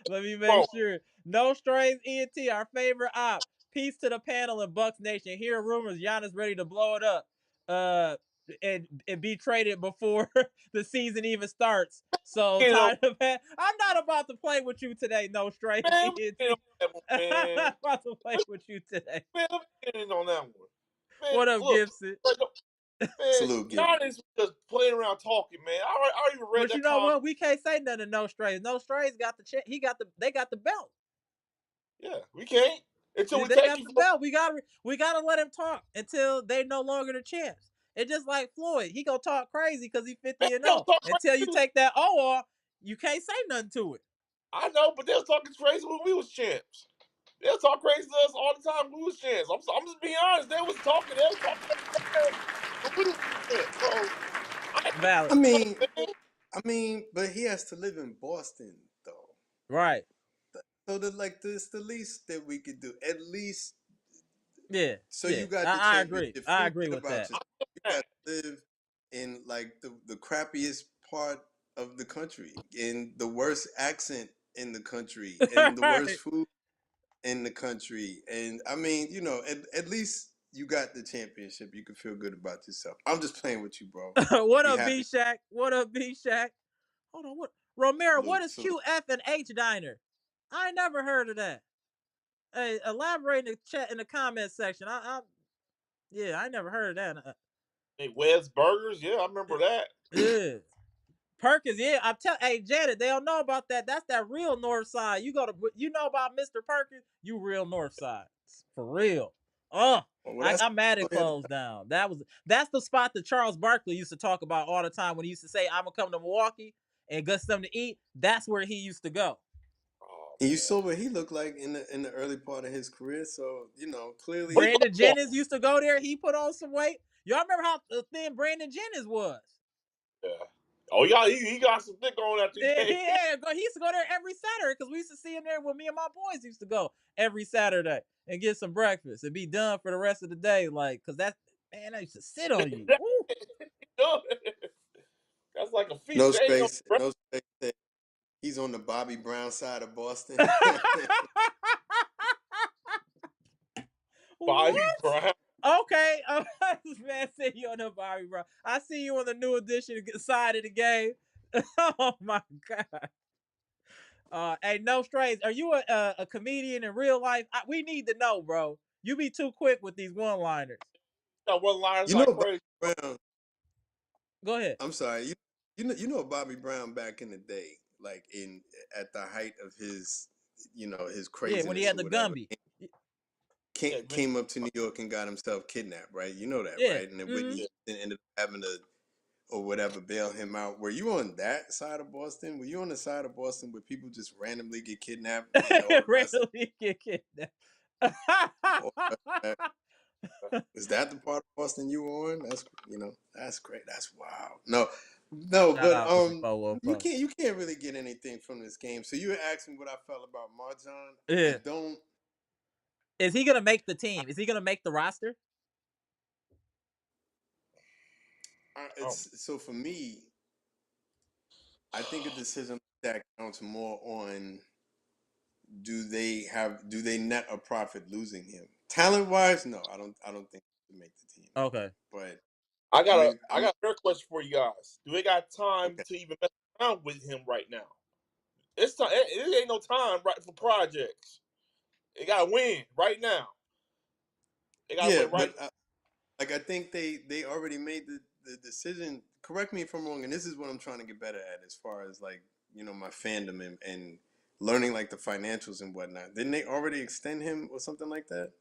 Let me make sure. No strays, ENT, our favorite op. Peace to the panel in Bucks Nation. Hear rumors Giannis ready to blow it up. And be traded before the season even starts. So I'm not about to play with you today, no straight. I'm about to play with you today. Man, I'm getting on that one. Man, what up, Gibson? Salute, Gibson. Giannis was just playing around talking, man. I even read but you know what? We can't say nothing to No Strays. No Strays got the they got the belt. Yeah, we can't. Until they got the belt. We gotta let him talk until they no longer the champs. It's just like Floyd. He gonna talk crazy because he 50-0. Until you take that O off, you can't say nothing to it. I know, but they was talking crazy when we was champs. They'll talk crazy to us all the time when we was champs. I'm just being honest. They was talking when we was champs. So Valid. I mean, but he has to live in Boston though. Right. So it's the least that we could do. At least, Yeah. so Yeah. you got the I agree. championship. I Feel agree good with about that. yourself. You got to live in like the crappiest part of the country, in the worst accent in the country, and the worst Right. food in the country. And I mean, at least you got the championship. You can feel good about yourself. I'm just playing with you, bro. What Be up, happy. B Shack? What up, B Shack? Hold on. What Romero? What Salute, is salute. QF and H Diner? I ain't never heard of that. Hey, elaborate in the chat in the comment section. Yeah, I never heard of that. Hey, Wes Burgers, yeah, I remember that. Yeah. Perkins, yeah, hey Janet, they don't know about that. That's that real North Side. You know about Mr. Perkins, you real North Side. For real. Well, I'm mad it closed down. That's the spot that Charles Barkley used to talk about all the time when he used to say, I'm gonna come to Milwaukee and get something to eat. That's where he used to go. And you saw what he looked like in the early part of his career, so clearly. Brandon Jennings used to go there. He put on some weight. Y'all remember how thin Brandon Jennings was? Yeah. Oh yeah, he got some thick on after he came. Yeah, he used to go there every Saturday because we used to see him there when me and my boys used to go every Saturday and get some breakfast and be done for the rest of the day. Like, cause I used to sit on you. That's like a feast. No space. No space. He's on the Bobby Brown side of Boston. Bobby Brown. Okay, this man said you on the Bobby Brown. I see you on the new edition side of the game. Oh my god. Hey, no strays. Are you a comedian in real life? We need to know, bro. You be too quick with these one-liners. One liners Bobby crazy. Brown. Go ahead. I'm sorry. You know Bobby Brown back in the day, like at the height of his his craziness. Yeah, when he had the whatever. Gumby. Came up to New York and got himself kidnapped, right? You know that, Yeah. right? And then Whitney ended up having to or whatever bail him out. Were you on that side of Boston? Were you on the side of Boston where people just randomly get kidnapped and all the rest? Randomly get kidnapped. Is that the part of Boston you were on? That's great. That's wow. No, Shout but out to the 414. you can't really get anything from this game. So you were asking what I felt about MarJon. Yeah. I don't. Is he gonna make the team? Is he gonna make the roster? So for me, I think a decision like that counts more on do they net a profit losing him? Talent wise, no, I don't think he can make the team. Okay. But I got a fair question for you guys. Do they got time okay. to even mess around with him right now? It's time. It ain't no time right for projects. They gotta win right now. They gotta win right. But I think they already made the decision. Correct me if I'm wrong, and this is what I'm trying to get better at as far as like my fandom and learning like the financials and whatnot. Didn't they already extend him or something like that?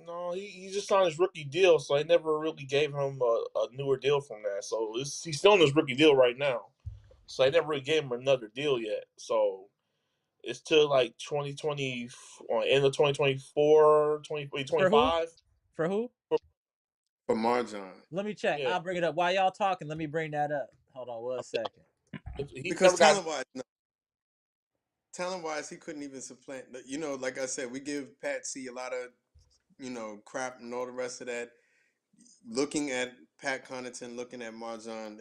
No, he just signed his rookie deal, so they never really gave him a newer deal from that. So he's still on his rookie deal right now. So they never really gave him another deal yet. So it's till like 2020, end of 2024, 2025. For who? For MarJon. Let me check. Yeah. I'll bring it up. While y'all talking, let me bring that up. Hold on 1 second. Because talent-wise, he couldn't even supplant. Like I said, we give Pat C a lot of crap and all the rest of that. Looking at Pat Connaughton, looking at MarJon,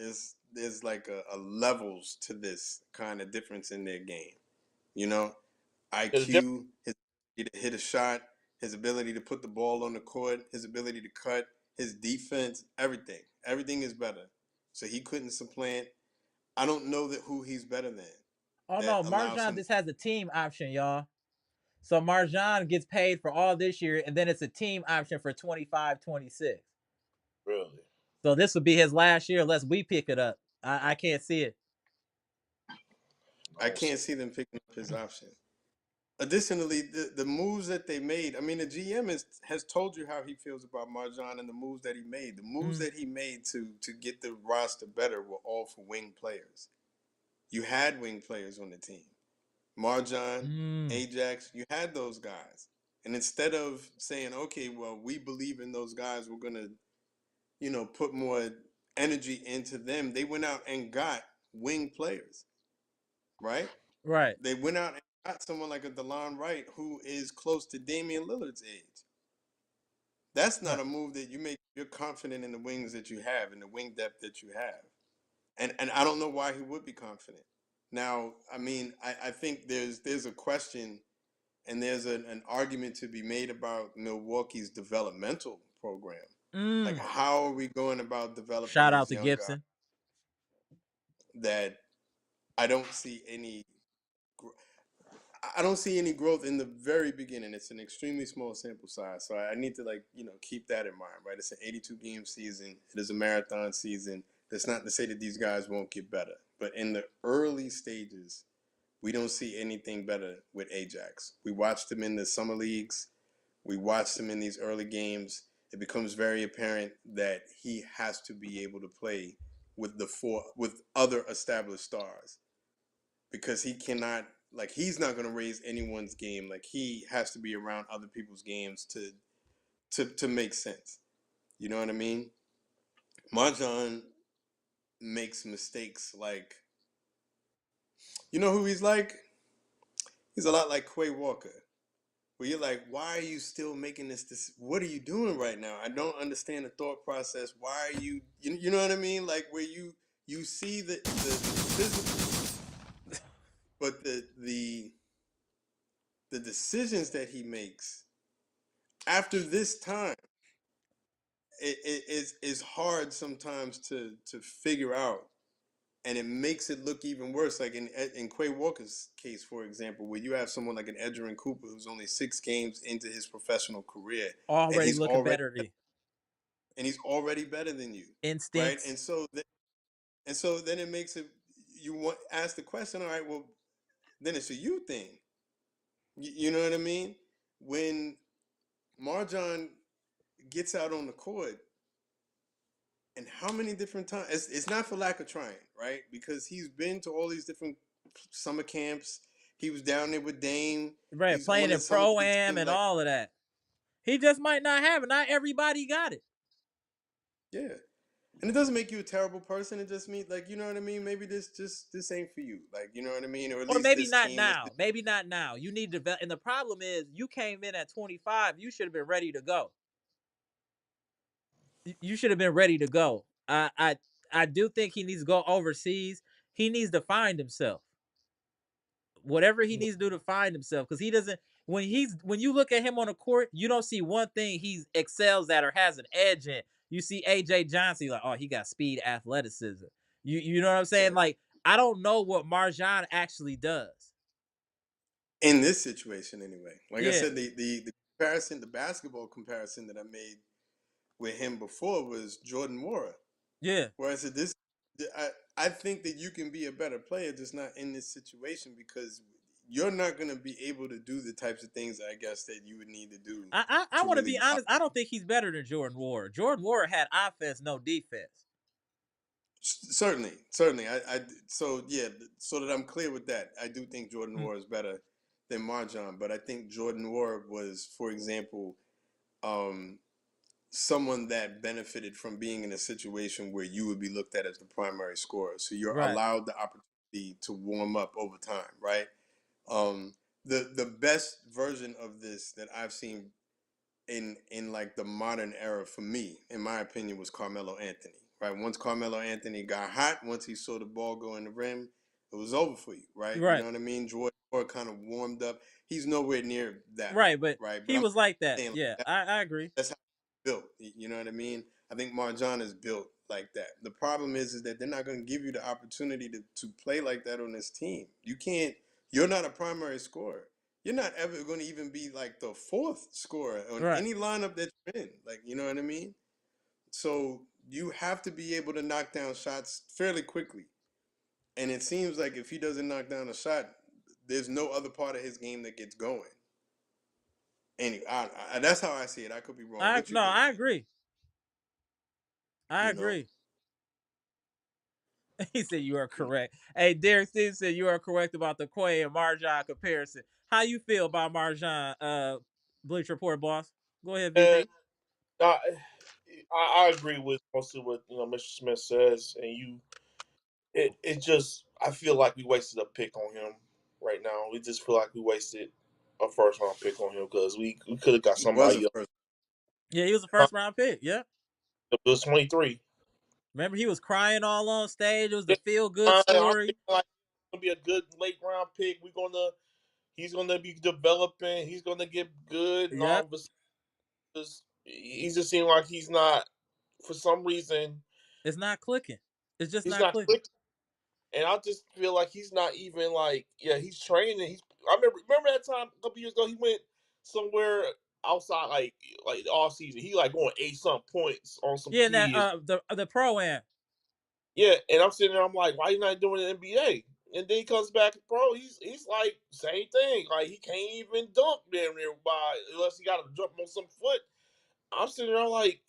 there's like a levels to this kind of difference in their game. IQ, his ability to hit a shot, his ability to put the ball on the court, his ability to cut, his defense, everything is better. So he couldn't supplant. I don't know who he's better than. Oh no, MarJon just has a team option, y'all. So MarJon gets paid for all this year, and then it's a team option for 25-26. Really? So this would be his last year unless we pick it up. I can't see it. I can't see them picking up his option. Additionally, the moves that they made, I mean, the GM has told you how he feels about MarJon and the moves that he made. The moves that he made to get the roster better were all for wing players. You had wing players on the team. Marjan, Ajax. You had those guys. And instead of saying, okay, well, we believe in those guys, we're going to, put more energy into them, they went out and got wing players, right? Right. They went out and got someone like a DeLon Wright who is close to Damian Lillard's age. That's not Right. a move that you make. You're confident in the wings that you have and the wing depth that you have. And I don't know why he would be confident. Now, I mean, I think there's a question and there's an argument to be made about Milwaukee's developmental program. Like, how are we going about developing Shout out these to young guys Gibson. that I don't see any I don't see any growth in the very beginning. It's an extremely small sample size, so I need to keep that in mind, right? It's an 82 game season. It is a marathon season. That's not to say that these guys won't get better, but in the early stages, we don't see anything better with Ajax. We watched him in the summer leagues. We watched him in these early games. It becomes very apparent that he has to be able to play with with other established stars, because he cannot, he's not going to raise anyone's game. Like, he has to be around other people's games to make sense. You know what I mean? Marjan makes mistakes like, you know who he's like? He's a lot like Quay Walker, where you're like, why are you still making this? What are you doing right now? I don't understand the thought process. Why are you know what I mean? Like, where you see the physical, but the decisions that he makes after this time, it is hard sometimes to figure out, and it makes it look even worse. Like in Quay Walker's case, for example, where you have someone like an Edgerrin Cooper who's only 6 games into his professional career, and Already looking better than he's already better than you, right? instincts. And so then it makes it, you want ask the question, all right, well, then it's a you thing. You know what I mean? When Marjan gets out on the court, and how many different times, it's not for lack of trying, right? Because he's been to all these different summer camps. He was down there with Dame. Right. He's Playing on the in summer league Pro-Am team. and Like, all of that. He just might not have it. Not everybody got it. yeah. And it doesn't make you a terrible person. It just means, like, you know what I mean? Maybe this ain't for you. Like, you know what I mean? Or at Or least maybe this not team. now. Maybe not now. You need to develop. And the problem is, you came in at 25. You should have been ready to go. You should have been ready to go. I do think he needs to go overseas. He needs to find himself. Whatever he needs to do to find himself, because he doesn't. When you look at him on the court, you don't see one thing he excels at or has an edge in. You see AJ Johnson, like, oh, he got speed, athleticism. You know what I'm saying? Right. Like, I don't know what Marjan actually does. In this situation, anyway. Like I Yeah, said, the comparison, the basketball comparison that I made with him before was Jordan Nwora. yeah. Where I said I think that you can be a better player, just not in this situation, because you're not going to be able to do the types of things, I guess, that you would need to do I to want to really be honest. I don't think he's better than Jordan Nwora. Jordan Nwora had offense, no defense. certainly. So yeah, so that I'm clear with that, I do think Jordan Nwora is better than Marjan, but I think Jordan Nwora was, for example, someone that benefited from being in a situation where you would be looked at as the primary scorer. So you're Right, allowed the opportunity to warm up over time, right? The best version of this that I've seen in like the modern era, for me, in my opinion, was Carmelo Anthony. Right? Once Carmelo Anthony got hot, once he saw the ball go in the rim, it was over for you, right? You know right, what I mean? Jordan kind of warmed up. He's nowhere near that, right. But right? But he I'm was like that. saying, Yeah, like, I agree. that's how he's built. You know what I mean? I think Marjan is built like that. The problem is that they're not going to give you the opportunity to play like that on this team. You can't. You're not a primary scorer. You're not ever going to even be like the 4th scorer on Right. any lineup that you're in. Like, you know what I mean? So you have to be able to knock down shots fairly quickly. And it seems like if he doesn't knock down a shot, there's no other part of his game that gets going. Anyway, that's how I see it. I could be wrong. What you No, think, I man? agree. I You know? agree. He said you are correct. Hey, Derek Stevens said you are correct about the Quay and Marjan comparison. How you feel about Marjan? Bleach Report boss. Go ahead, And VP. I, I agree with most of what Mr. Smith says, and it just I feel like we wasted a pick on him right now. We just feel like we wasted a first round pick on him because we could have got He was a somebody else. first. Yeah, he was a first round pick. Yeah. It was 23. Remember, he was crying all on stage. It was the Yeah, feel good I'm thinking story. like it's gonna be a good late round pick. He's gonna be developing. He's gonna get good, and all Yep. of a sudden, he just seems like he's not. For some reason, It's not clicking. It's just he's not not clicking. clicking. And I just feel like he's not even like, yeah, he's training. I remember that time a couple years ago he went somewhere outside like all season. He like going 8 some points on some Yeah, and that kids. the pro am. Yeah, and I'm sitting there, I'm like, why you not doing the NBA? And then he comes back to pro. He's like same thing. Like he can't even dunk damn near by unless he got to jump on some foot. I'm sitting there, I'm like,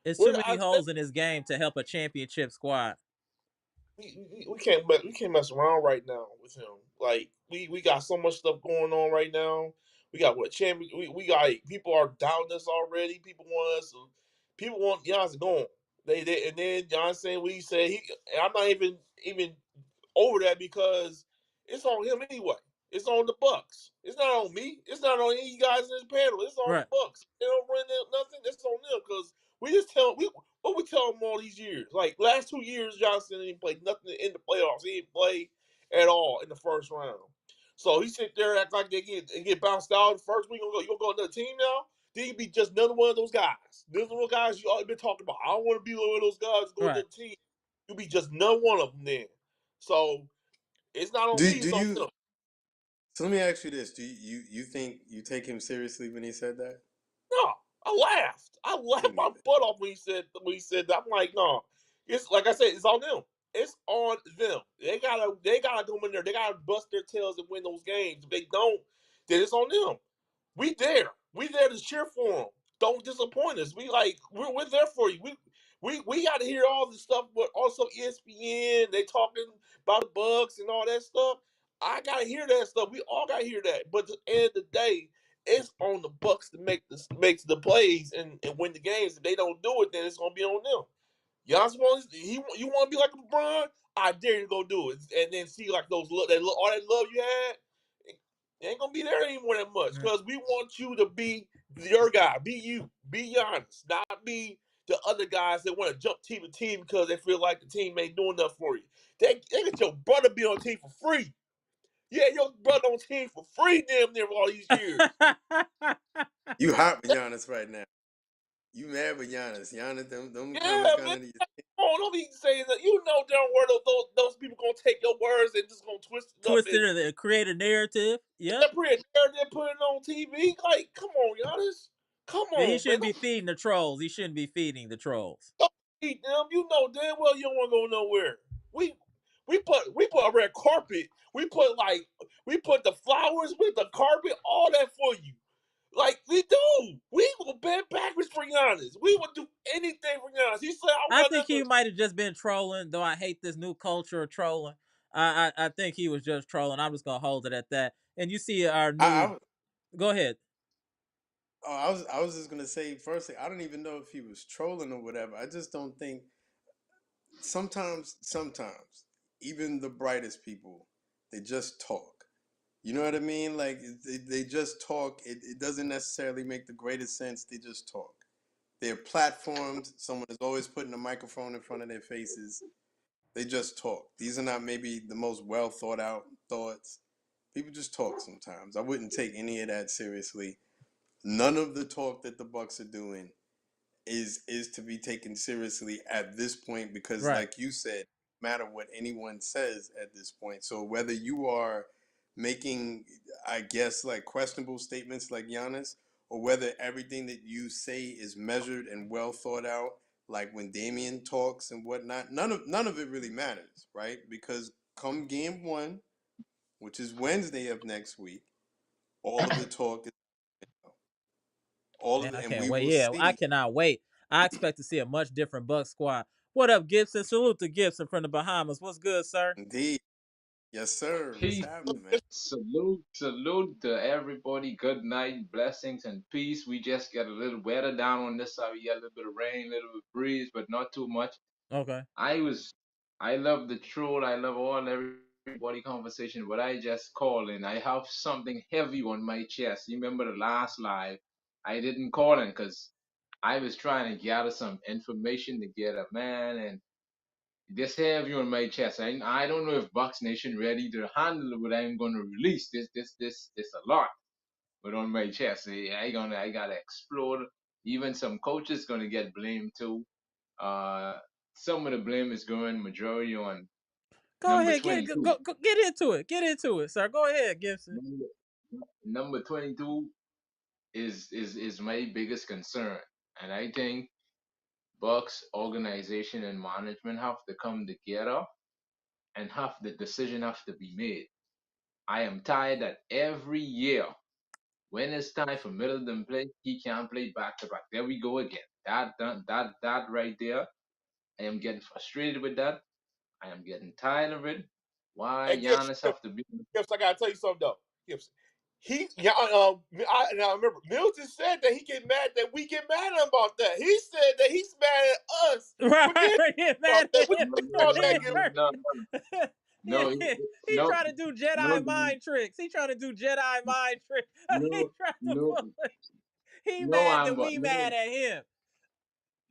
It's where too the many holes in his game to help a championship squad. we can't mess around right now with him. Like we got so much stuff going on right now. We got what champion we got people are doubting us already. People want Giannis gone. They and then Giannis saying we said he and I'm not even over that because it's on him anyway. It's on the Bucks. It's not on me. It's not on any of you guys in this panel. It's on the Right. Bucks. They don't run nothing. It's on them because we just tell we what we tell them all these years. Like last 2 years, Johnson didn't play nothing in the playoffs. He didn't play at all in the first round. So he sit there and act like they get bounced out the first week. You gonna go another team now? Then you be just another one of those guys. Those little guys you always been talking about. I don't want to be one of those guys go to Right. the team. You be just none one of them then. So it's not on Do me. do It's on you? them. So let me ask you this: Do you think you take him seriously when he said that? No, I laughed. I Me laughed my neither. butt off when he said that. I'm like, no. It's like I said, it's on them. It's on them. They gotta come in there. They gotta bust their tails and win those games. If they don't, then it's on them. We there. We there to cheer for them. Don't disappoint us. We're there for you. We got to hear all the stuff, but also ESPN. They talking about the Bucks and all that stuff. I gotta hear that stuff. We all gotta hear that. But at the end of the day, it's on the Bucks to makes the plays and win the games. If they don't do it, then it's gonna be on them. Giannis you want to be like LeBron? I dare you to go do it, and then see like all that love you had. It ain't gonna be there anymore that much Mm. because we want you to be your guy, be you, be Giannis, not be the other guys that want to jump team to team because they feel like the team ain't doing enough for you. They get your brother be on the team for free. Yeah, your brother on the team for free damn near all these years. You hot with Giannis right now. You mad with Giannis? Giannis, them comments Yeah, got man. into your. Oh, don't be saying that. You know damn well those people gonna take your words and just gonna twist it up Twisted and or create a narrative. Yep. that pretty narrative put it on TV. Like, come on, Giannis. Come Yeah, he on, man. shouldn't be feeding the trolls. He shouldn't be feeding the trolls. Don't eat them. You know damn well you don't want to go nowhere. We we put a red carpet. We put the flowers with the carpet, all that for you. Like we do. We will bend backwards for Giannis. We will do anything for Giannis. He said, "I I want think he them might have just been trolling, though I hate this new culture of trolling. I think he was just trolling. I'm just gonna hold it at that. And you see our I, new. I Go ahead. Oh, I was just gonna say firstly, I don't even know if he was trolling or whatever. I just don't think sometimes even the brightest people they just talk. You know what I mean? Like they just talk. It doesn't necessarily make the greatest sense. They just talk. They're platformed. Someone is always putting a microphone in front of their faces. They just talk. These are not maybe the most well thought out thoughts. People just talk sometimes. I wouldn't take any of that seriously. None of the talk that the Bucks are doing is to be taken seriously at this point because Right. like you said, no matter what anyone says at this point. So whether you are making I guess like questionable statements like Giannis or whether everything that you say is measured and well thought out like when Damian talks and whatnot, none of it really matters, right? Because come game one, which is Wednesday of next week, all of the talk is all Man, of I and can't we wait. will Yeah, I see. cannot wait. I expect to see a much different Buck squad. What up, Gibson? Salute to Gibson from the Bahamas. What's good, sir? Indeed. Yes, sir. What's Peace, happening, man? salute to everybody. Good night, blessings and peace. We just get a little weather down on this side. We get a little bit of rain, a little bit of breeze, but not too much. Okay. I love the troll. I love everybody conversation, but I just call in. I have something heavy on my chest. You remember the last live? I didn't call in because I was trying to gather some information together, man, and this heavy on my chest. I don't know if Bucks Nation ready to handle what I'm gonna release. This a lot, but on my chest, I gotta explode. Even some coaches gonna get blamed too. Uh, some of the blame is going majority on Go number ahead, go 22. get into it. Get into it, sir. Go ahead, Gibson. Number, number 22 is my biggest concern, and I think Bucks organization and management have to come together and have the decision have to be made. I am tired that every year when it's time for Middleton to play, he can't play back to back. There we go again. That right there. I am getting frustrated with that. I am getting tired of it. Why And Giannis have to be? Gibson, I gotta tell you something though. Gibson, I remember Milton said that he get mad that we get mad at him about that. He said that he's mad at us Right, for getting get about mad that. at What him. No, you think about that, Gibson? no, he, no, he no, trying to do Jedi no, mind tricks. He trying to do Jedi mind tricks. he no, trying to no, pull it. He no, mad that Amber, we no, mad at him.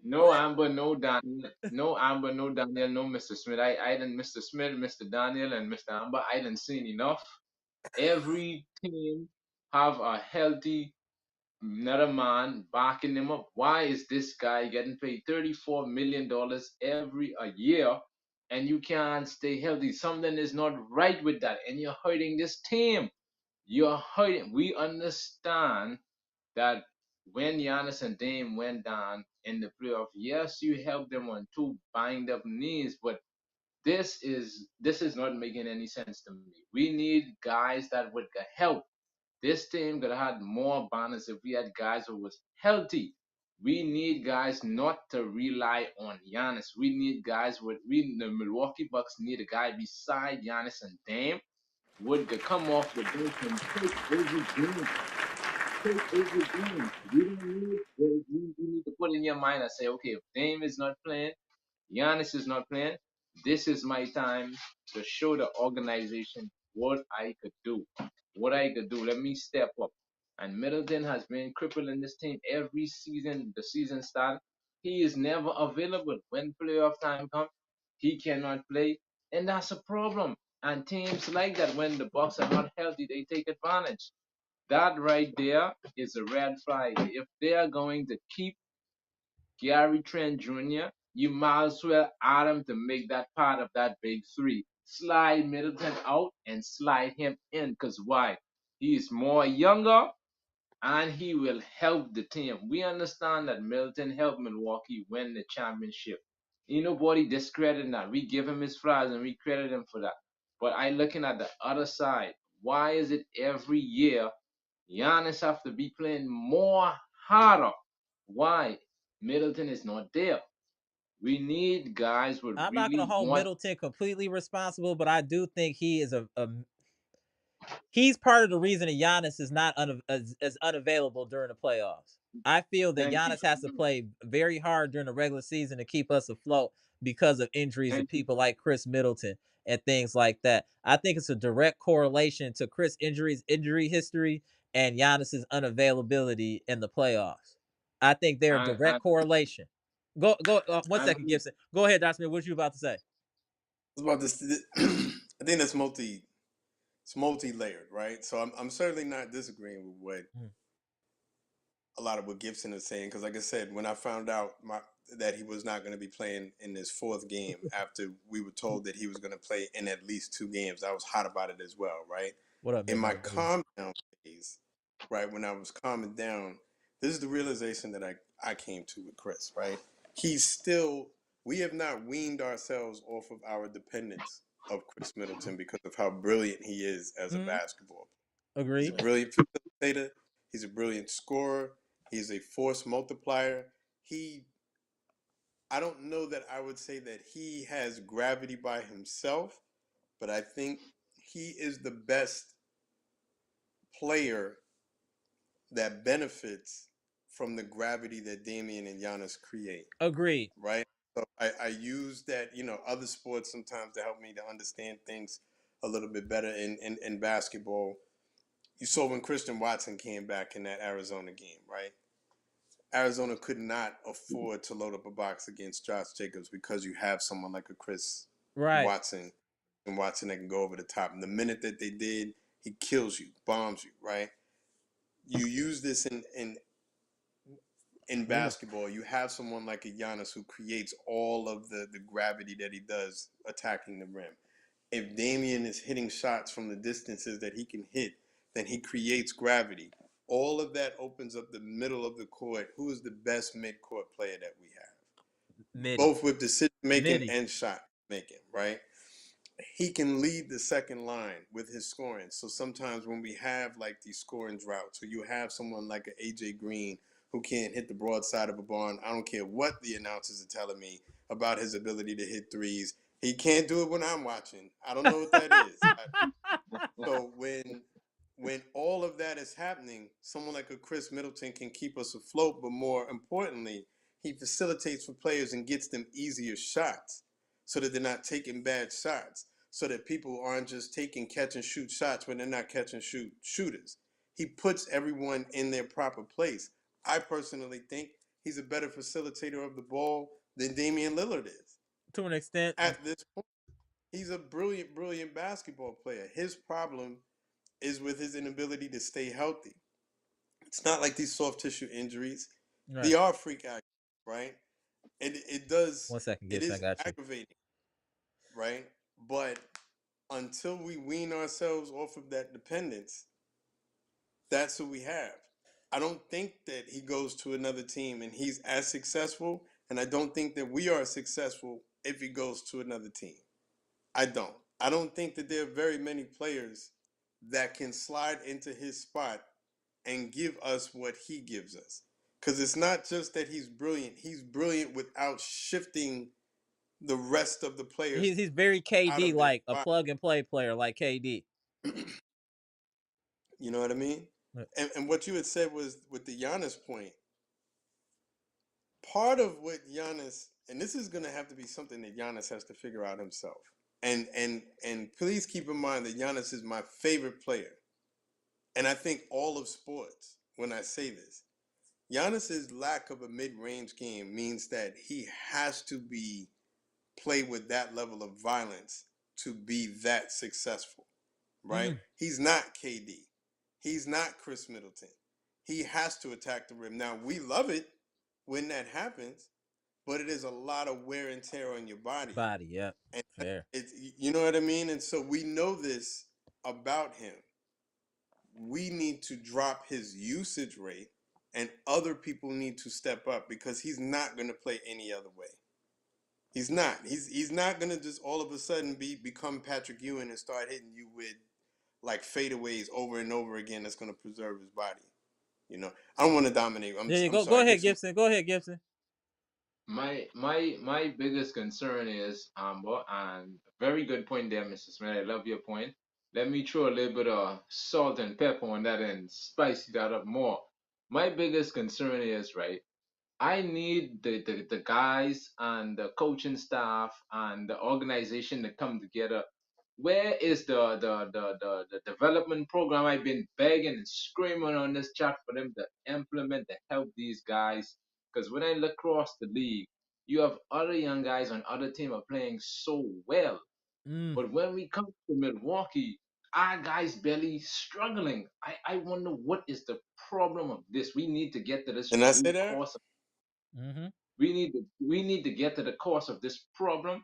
no, Amber, no, Daniel, no, Amber, no, Daniel, no, Mr. Smith. I didn't, Mr. Smith, Mr. Daniel, and Mr. Amber. I didn't seen enough. Every team have a healthy another man backing him up. Why is this guy getting paid $34 million every a year and you can't stay healthy? Something is not right with that, and you're hurting this team. You're hurting. We understand that when Giannis and Dame went down in the playoff, yes, you helped them on two bind up knees, but this is not making any sense to me. We need guys that would help this team could have had more banners if we had guys who was healthy. We need guys not to rely on Giannis. We need guys with the Milwaukee Bucks need a guy beside Giannis and Dame would come off the bench and take over games. Take over games. We don't need you need to put in your mind and say, okay, if Dame is not playing, Giannis is not playing. This is my time to show the organization what I could do. What I could do. Let me step up. And Middleton has been crippling this team every season. The season started. He is never available. When playoff time comes, he cannot play. And that's a problem. And teams like that, when the Bucks are not healthy, they take advantage. That right there is a red flag. If they are going to keep Gary Trent Jr., you might as well add him to make that part of that big three. Slide Middleton out and slide him in. Because why? He's more younger and he will help the team. We understand that Middleton helped Milwaukee win the championship. Ain't nobody discrediting that. We give him his flowers and we credit him for that. But I looking at the other side. Why is it every year Giannis have to be playing more harder? Why? Middleton is not there. We need guys who I'm not gonna really hold want. Middleton completely responsible, but I do think he is a he's part of the reason that Giannis is not as unavailable during the playoffs. I feel that Thank you. Giannis has to play very hard during the regular season to keep us afloat because of injuries of Thank you. people like Khris Middleton and things like that. I think it's a direct correlation to Khris injury history, and Giannis's unavailability in the playoffs. I think they're a And, direct and, correlation. Go 1 second, and Gibson. Go ahead, Dr. Smith. What you about to say? It's about this. I think that's it's multi-layered, right? So I'm certainly not disagreeing with what Mm. a lot of what Gibson is saying, because like I said, when I found out that he was not going to be playing in this fourth game after we were told that he was going to play in at least 2 games, I was hot about it as well, right? What up, In my Midnight Blue? calm down phase, right, when I was calming down, this is the realization that I came to with Khris, right? He's still, we have not weaned ourselves off of our dependence of Khris Middleton because of how brilliant he is as a Mm, basketball player. He's a agreed. brilliant facilitator. He's a brilliant scorer. He's a force multiplier. He I don't know that I would say that he has gravity by himself, but I think he is the best player that benefits from the gravity that Damian and Giannis create. Agreed. Right? So I use that, other sports sometimes to help me to understand things a little bit better in basketball. You saw when Christian Watson came back in that Arizona game, right? Arizona could not afford to load up a box against Josh Jacobs because you have someone like a Chris Right. Watson and Watson that can go over the top. And the minute that they did, he kills you, bombs you, right? You use this in basketball. You have someone like a Giannis who creates all of the gravity that he does attacking the rim. If Damian is hitting shots from the distances that he can hit, then he creates gravity. All of that opens up the middle of the court. Who is the best mid-court player that we have? Midi. Both with decision making Midi. and shot making, right? He can lead the second line with his scoring. So sometimes when we have like these scoring droughts, so you have someone like an AJ Green who can't hit the broadside of a barn. I don't care what the announcers are telling me about his ability to hit threes. He can't do it when I'm watching. I don't know what that is. So when all of that is happening, someone like a Khris Middleton can keep us afloat, but more importantly, he facilitates for players and gets them easier shots so that they're not taking bad shots, so that people aren't just taking catch and shoot shots when they're not catch and shoot shooters. He puts everyone in their proper place. I personally think he's a better facilitator of the ball than Damian Lillard is. To an extent. At this point, he's a brilliant, brilliant basketball player. His problem is with his inability to stay healthy. It's not like these soft tissue injuries. Right. They are freak accidents, right? It does. 1 second, It Gibson, I is got you. aggravating, right? But until we wean ourselves off of that dependence, that's who we have. I don't think that he goes to another team and he's as successful, and I don't think that we are successful if he goes to another team. I don't. I don't think that there are very many players that can slide into his spot and give us what he gives us. Because it's not just that he's brilliant without shifting the rest of the players. He's very KD like, a plug and play player like KD. You know what I mean? And what you had said was with the Giannis point, part of what Giannis, and this is going to have to be something that Giannis has to figure out himself. And please keep in mind that Giannis is my favorite player. And I think all of sports, when I say this, Giannis's lack of a mid-range game means that he has to play with that level of violence to be that successful, right? He's not KD. He's not Khris Middleton. He has to attack the rim. Now, we love it when that happens, but it is a lot of wear and tear on your body. Yeah. And fair. You know what I mean? And so we know this about him. We need to drop his usage rate, and other people need to step up because he's not going to play any other way. He's not. He's not going to just all of a sudden become Patrick Ewing and start hitting you with like fadeaways over and over again. That's going to preserve his body. You know, I don't want to dominate. I'm go sorry, ahead, Gibson. Go ahead, Gibson. My biggest concern is and very good point there, Mr. Smith. I love your point. Let me throw a little bit of salt and pepper on that and spice that up more. My biggest concern is, right, I need the guys and the coaching staff and the organization to come together. Where is the development program? I've been begging and screaming on this chat for them to implement to help these guys. Because when I look across the league, you have other young guys on other teams are playing so well. But when we come to Milwaukee, our guys barely struggling. I wonder what is the problem of this. We need to get to this And I say root that. cause. We need to get to the cause of this problem.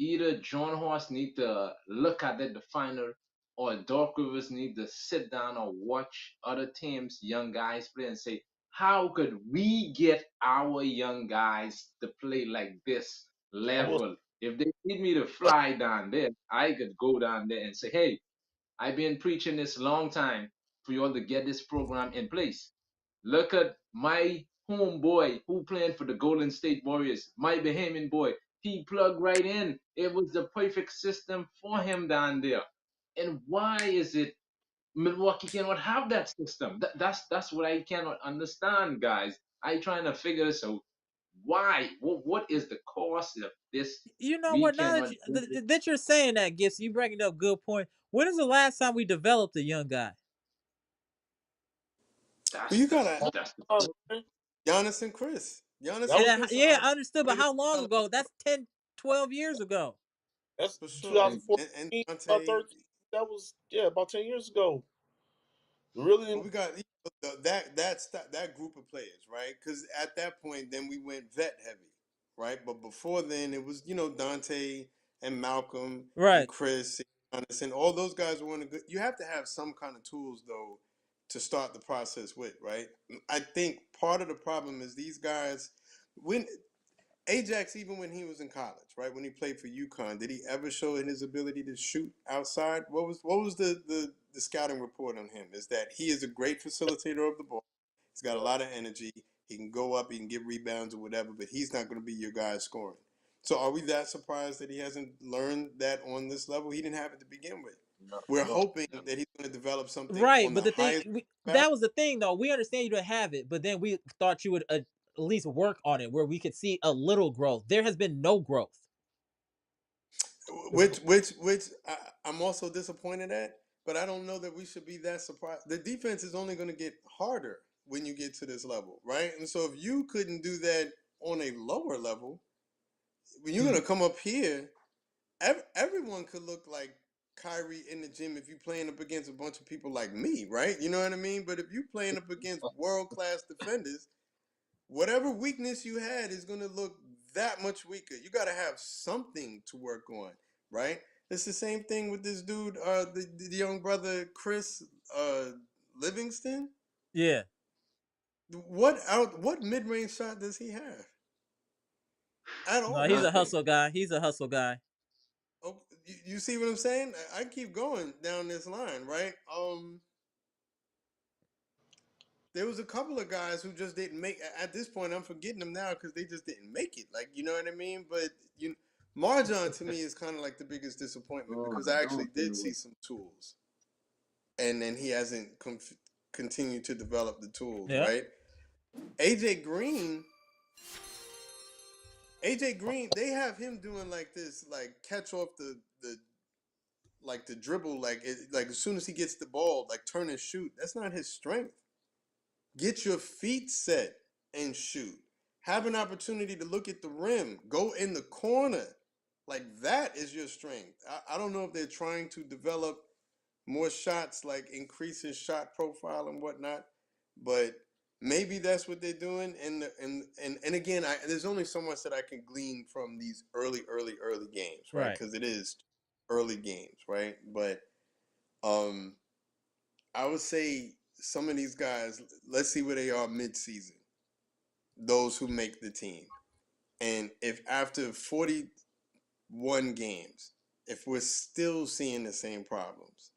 Either John Horst need to look at it, define it, or Doc Rivers need to sit down or watch other teams, young guys play and say, how could we get our young guys to play like this level? If they need me to fly down there, I could go down there and say, hey, I've been preaching this long time for you all to get this program in place. Look at my homeboy who playing for the Golden State Warriors, my Bahamian boy. He plugged right in. It was the perfect system for him down there. And why is it Milwaukee cannot have that system? That's what I cannot understand, guys. I trying to figure this out. Why? What is the cause of this? You know We what? Now that, cannot do this. that you're saying that, Gibson, you bringing up a good point. When is the last time we developed a young guy? Well, you gotta That's the Oh, point. man. Giannis and Chris. Giannis That and was Chris Yeah, are I understood, but greatest how long development ago? That's 10, 12 years ago. that's for sure. And 2014, And Dante. 13. That was about 10 years ago. Really Well, didn't. we got that group of players, right? Because at that point, then we went vet heavy, right? But before then, it was Dante and Malcolm and Right. Khris and Giannis, and all those guys were on a good. You have to have some kind of tools though to start the process with, right? I think part of the problem is these guys when Ajax, even when he was in college, right? When he played for UConn, did he ever show his ability to shoot outside? What was the scouting report on him? Is that he is a great facilitator of the ball. He's got a lot of energy. He can go up, he can get rebounds or whatever, but he's not going to be your guy scoring. So are we that surprised that he hasn't learned that on this level? He didn't have it to begin with. no, We're no, hoping no. that he's going to develop something Right, on but the the thing highest that level. was the thing though. We understand you don't have it, but then we thought you would at least work on it where we could see a little growth. There has been no growth. I'm also disappointed at, but I don't know that we should be that surprised. The defense is only going to get harder when you get to this level, right? And so if you couldn't do that on a lower level, when you're going to come up here, everyone could look like Kyrie in the gym if you're playing up against a bunch of people like me, right? You know what I mean? But if you're playing up against world class defenders, whatever weakness you had is going to look that much weaker. You got to have something to work on, right? It's the same thing with this dude, the young brother Khris Livingston. Yeah. What mid range shot does he have at No, he's all? a Nothing. hustle guy. He's a hustle guy. Oh, you see what I'm saying? I keep going down this line, right? There was a couple of guys who just didn't make. At this point, I'm forgetting them now because they just didn't make it. Like, you know what I mean? But Marjon to me is kind of like the biggest disappointment Oh, because I actually don't say did the see word. some tools, and then he hasn't continued to develop the tools. Yeah. Right? AJ Green, AJ Green, they have him doing like this, like catch off the like the dribble, like as soon as he gets the ball, like turn and shoot. That's not his strength. Get your feet set and shoot. Have an opportunity to look at the rim. Go in the corner. Like that is your strength. I don't know if they're trying to develop more shots, like increase his shot profile and whatnot, but maybe that's what they're doing. And again, there's only so much that I can glean from these early games, right? Right. Because it is early games, right? But um, I would say some of these guys, let's see where they are mid-season. Those who make the team, and if after 41 games, if we're still seeing the same problems,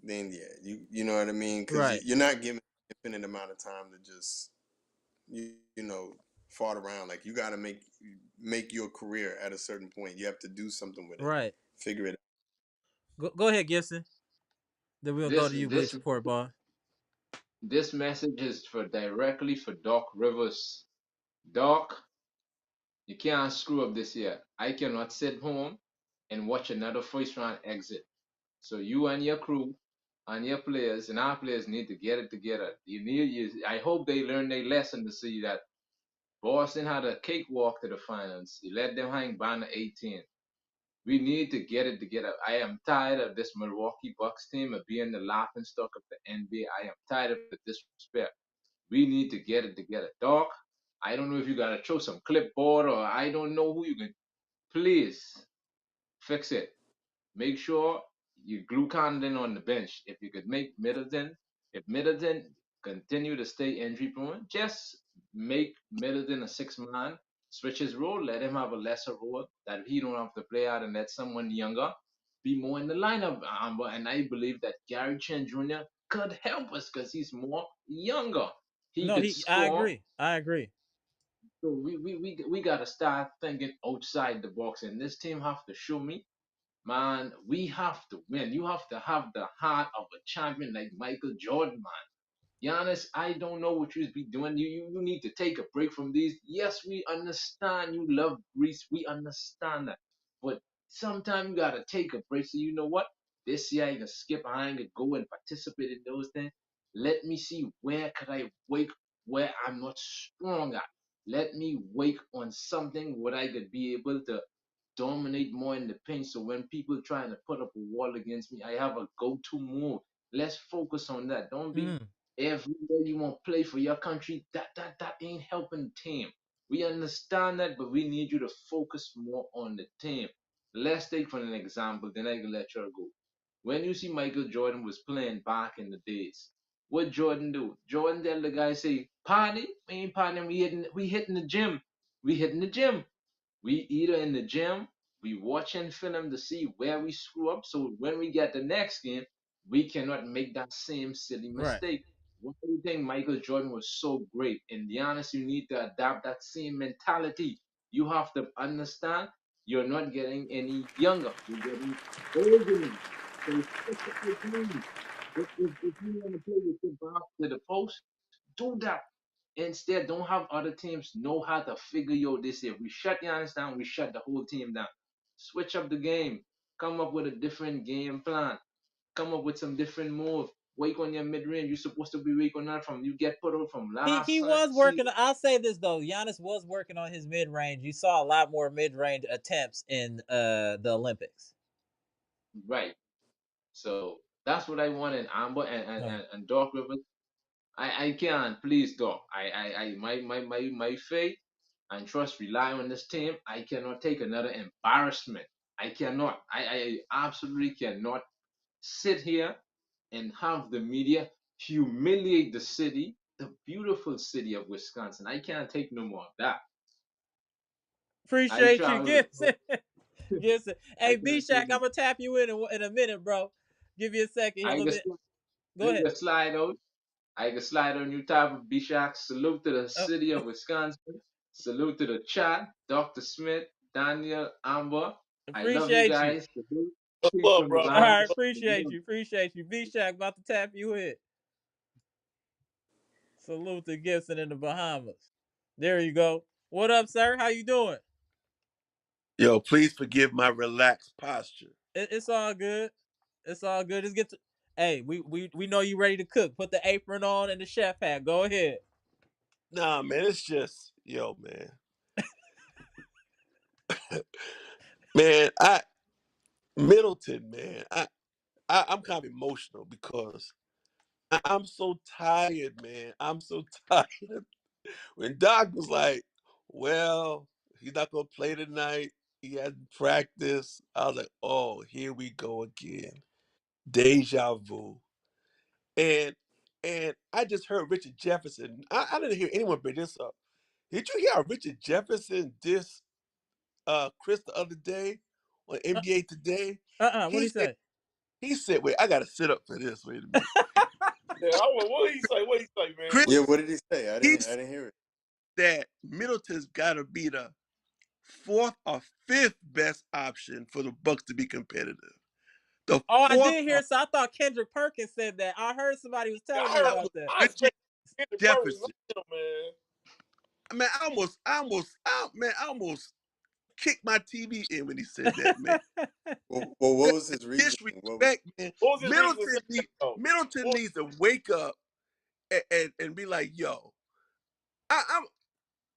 then yeah, you know what I mean? Because Right. you're not given an infinite amount of time to just fart around. Like you got to make your career at a certain point. You have to do something with it. Right. Figure it out. Go ahead, Gibson. Then we'll go This to you, this Bleach Report, ball. this message is directly for Doc Rivers. Doc, you can't screw up this year. I cannot sit home and watch another first round exit. So you and your crew and your players and our players need to get it together. I hope they learn their lesson to see that Boston had a cakewalk to the finals. You let them hang banner 18. We need to get it together. I am tired of this Milwaukee Bucks team of being the laughing stock of the NBA. I am tired of the disrespect. We need to get it together. Doc, I don't know if you got to throw some clipboard or I don't know who you can. Please fix it. Make sure you glue Condon on the bench. If you could make Middleton, if Middleton continue to stay injury prone, just make Middleton a 6 man, switch his role, let him have a lesser role that he don't have to play out and let someone younger be more in the lineup. And I believe that Gary Trent Jr. could help us because he's more younger. He No, could I score. agree. I agree. So we gotta start thinking outside the box, and this team have to show me, man, we have to win. You have to have the heart of a champion like Michael Jordan, man. Giannis, I don't know what you be doing. You need to take a break from these. Yes, we understand you love Greece. We understand that. But sometimes you gotta take a break. So you know what? This year I can skip. I ain't gonna go and participate in those things. Let me see where could I work where I'm not strong at. Let me work on something where I could be able to dominate more in the paint. So when people trying to put up a wall against me, I have a go-to move. Let's focus on that. Don't be Mm. everywhere you want to play for your country. That ain't helping the team. We understand that, but we need you to focus more on the team. Let's take for an example, then I can let you go. When you see Michael Jordan was playing back in the days, what Jordan do? Jordan tell the guy say, "Party, we ain't partying. We hitting the gym. We hitting the gym." We either in the gym, we watching film to see where we screw up. So when we get the next game, we cannot make that same silly Right. mistake. Why do you think Michael Jordan was so great? And be honest, you need to adapt that same mentality. You have to understand you're not getting any younger. You're getting older now. So switch up your game. If you want to play with your back to the post, do that. Instead, don't have other teams know how to figure you out this. If we shut Giannis down, we shut the whole team down. Switch up the game. Come up with a different game plan. Come up with some different move. Wake on your mid range. You're supposed to be weak on that from you get put out from He last was working. season. I'll say this though, Giannis was working on his mid range. You saw a lot more mid range attempts in the Olympics. Right. So that's what I want in Amber Right. and Dark Rivers. I can't please Doc. My faith and trust rely on this team. I cannot take another embarrassment. I cannot. I absolutely cannot sit here and have the media humiliate the city, the beautiful city of Wisconsin. I can't take no more of that. I Appreciate you, travel. Gibson. Gibson. I Hey, B can't Shack, take I'm no. gonna tap you in a minute, bro. Give you a second. I I'm a can bit. slide, Go ahead. slide out. I can slide on you type of Bishak. Salute to the Oh, city of Wisconsin. Salute to the chat. Dr. Smith, Daniel, Amber. I love you appreciate you. guys. Salute. What's Peace up, from the bro? All What's right, Bahamas. up? appreciate you. Appreciate you. B Shack about to tap you in. Salute to Gibson in the Bahamas. There you go. What up, sir? How you doing? Yo, please forgive my relaxed posture. It's all good. It's all good. Let's get to. Hey, we know you ready to cook. Put the apron on and the chef hat. Go ahead. Nah, man, it's just yo, man. Man, I Middleton, man. I'm kind of emotional because I'm so tired, man. I'm so tired. When Doc was like, "Well, he's not gonna play tonight. He hasn't practiced." I was like, "Oh, here we go again. Deja vu." And and I just heard Richard Jefferson. I didn't hear anyone bring this up. Did you hear how Richard Jefferson diss Khris the other day on Uh NBA Today? What do He you said say? he said, wait, I gotta sit up for this. Wait a minute. Yeah, what do you say? What do you say, man? Chris What Yeah, do you what did he say? he I said didn't hear it. that Middleton's gotta be the fourth or fifth best option for the Bucks to be competitive. The Oh, I fourth did or hear. So I thought Kendrick Perkins said that. I heard somebody was I telling me heard. that was about that. I Richard expect to get the purpose, Jefferson. man. Man, I almost kicked my TV in when he said that, man. Well, what was his reason? What was? Disrespect, man. What was his reason to say that, though? Middleton What needs to wake up and be like, yo, I, I'm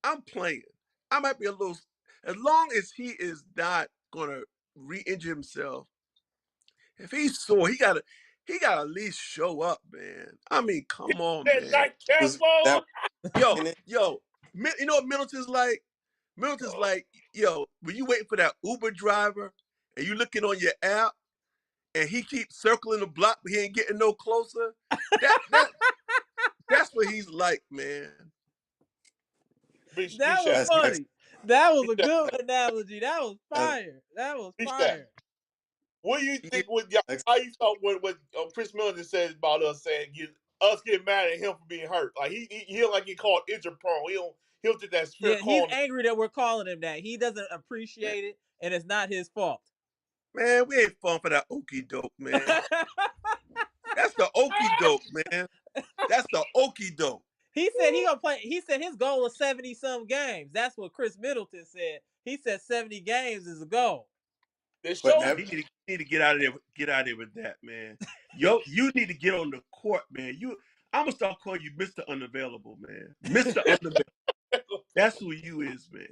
I'm playing. I might be a little, as long as he is not gonna re-injure himself. If he's sore, he gotta at least show up, man. I mean, come on, that man. night Was campo? that Yo, in it? yo, you know what Middleton's like? Middleton's like, yo, when you waiting for that Uber driver and you looking on your app and he keeps circling the block, but he ain't getting no closer. That that that's what he's like, man. Be That was Shaq. That's Be, ex- funny. That was be a Shaq. good analogy. That was that's, fire. That was Be Shaq. fire. What do you Yeah, think? With y'all, ex- how you felt when Chris Milton said about us saying us get mad at him for being hurt. Like he'll like get called injury prone. He'll think that's fair Yeah, he's call. angry that we're calling him that. He doesn't appreciate it, and it's not his fault. Man, we ain't falling for that okie doke, man. That's the okie doke, man. That's the okie doke. He said he gonna play. He said his goal is 70-some games. That's what Khris Middleton said. He said 70 games is a goal. But you need to get out of there. Get out of there with that, man. You need to get on the court, man. I'm gonna start calling you Mr. Unavailable, man. Mr. Unavailable. That's who you is, man.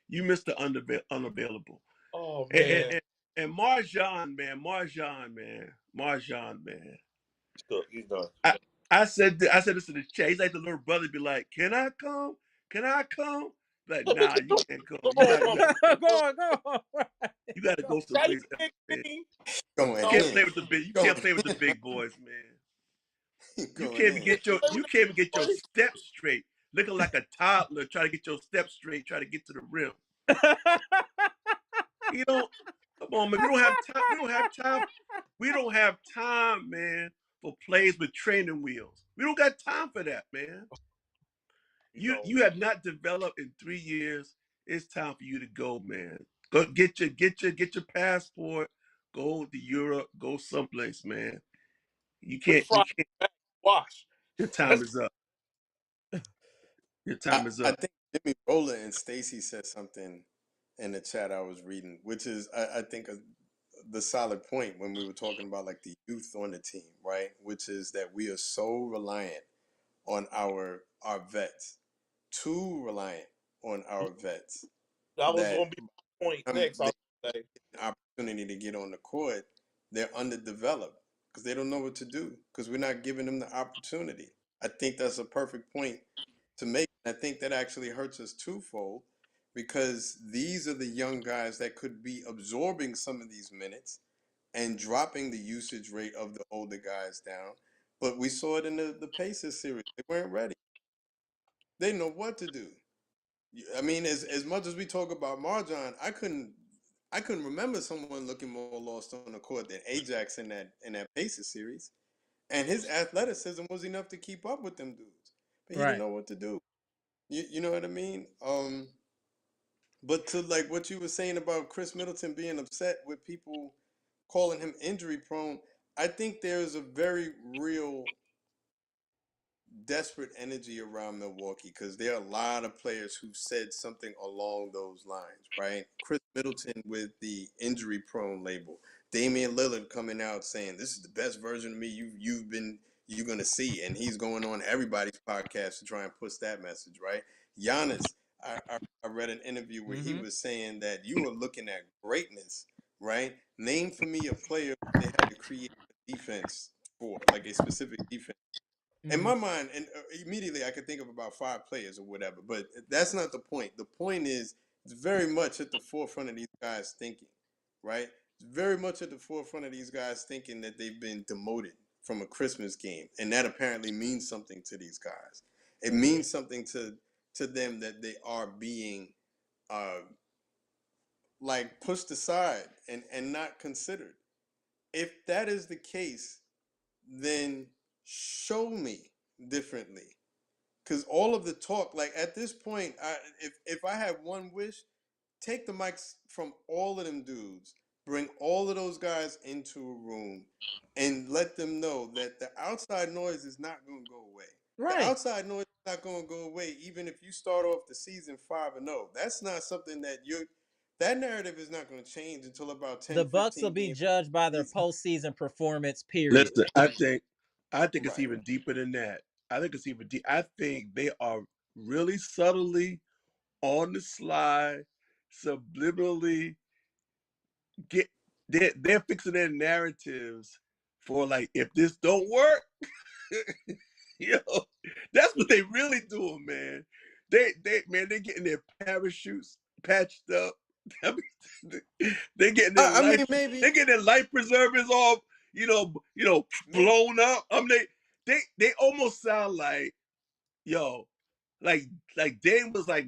You Mr. Unavailable. Oh man. And Marjan, man. He's done. I said this in the chat. He's like the little brother, be like, "Can I come? Can I come?" Like, nah, you can't come. Go on. You got to go someplace else, man. You can't play with the big. You can't play with the big boys, man. You can't even get your steps straight. Looking like a toddler, trying to get your steps straight, trying to get to the rim. You know, come on, man. We don't have time, man, for plays with training wheels. We don't got time for that, man. You have not developed in 3 years. It's time for you to go, man. Go get your passport. Go to Europe. Go someplace, man. You can't. Wash. Your time is up. Your time is up. I think Jimmy Roller and Stacy said something in the chat I was reading, which is I think the solid point when we were talking about like the youth on the team, right? Which is that we are so reliant on our vets, too reliant on our vets. That was going to be my point next. Opportunity to get on the court, they're underdeveloped because they don't know what to do because we're not giving them the opportunity. I think that's a perfect point to make. I think that actually hurts us twofold because these are the young guys that could be absorbing some of these minutes and dropping the usage rate of the older guys down. But we saw it in the Pacers series. They weren't ready. They didn't know what to do. I mean, as much as we talk about Marjan, I couldn't remember someone looking more lost on the court than Ajax in that Pacers series. And his athleticism was enough to keep up with them dudes. But he didn't know what to do. You know what I mean? But to like what you were saying about Khris Middleton being upset with people calling him injury prone, I think there's a very real desperate energy around Milwaukee because there are a lot of players who said something along those lines, right? Khris Middleton with the injury prone label. Damian Lillard coming out saying this is the best version of me you're gonna see, and he's going on everybody's podcast to try and push that message, right? Giannis, I read an interview where he was saying that you are looking at greatness, right? Name for me a player they had to create a defense for, like a specific defense. In my mind, and immediately I could think of about 5 players or whatever, but that's not the point. The point is, it's very much at the forefront of these guys thinking, right? It's very much at the forefront of these guys thinking that they've been demoted from a Christmas game, and that apparently means something to these guys. It means something to them that they are being like pushed aside and not considered. If that is the case, then show me differently, because all of the talk, like at this point, if I had one wish, take the mics from all of them dudes, bring all of those guys into a room, and let them know that the outside noise is not going to go away. The outside noise is not going to go away, even if you start off the season 5-0. That's not something that narrative is not going to change until about 10. The Bucks will be judged by their postseason performance. Period. Listen, I think it's even deeper than that. I think it's even deep. I think they are really subtly, on the slide, subliminally they're fixing their narratives for like, if this don't work, that's what they really doing, man. They're getting their parachutes patched up. They're getting their they're getting their life preservers off, blown up. They almost sound like, like Dame was like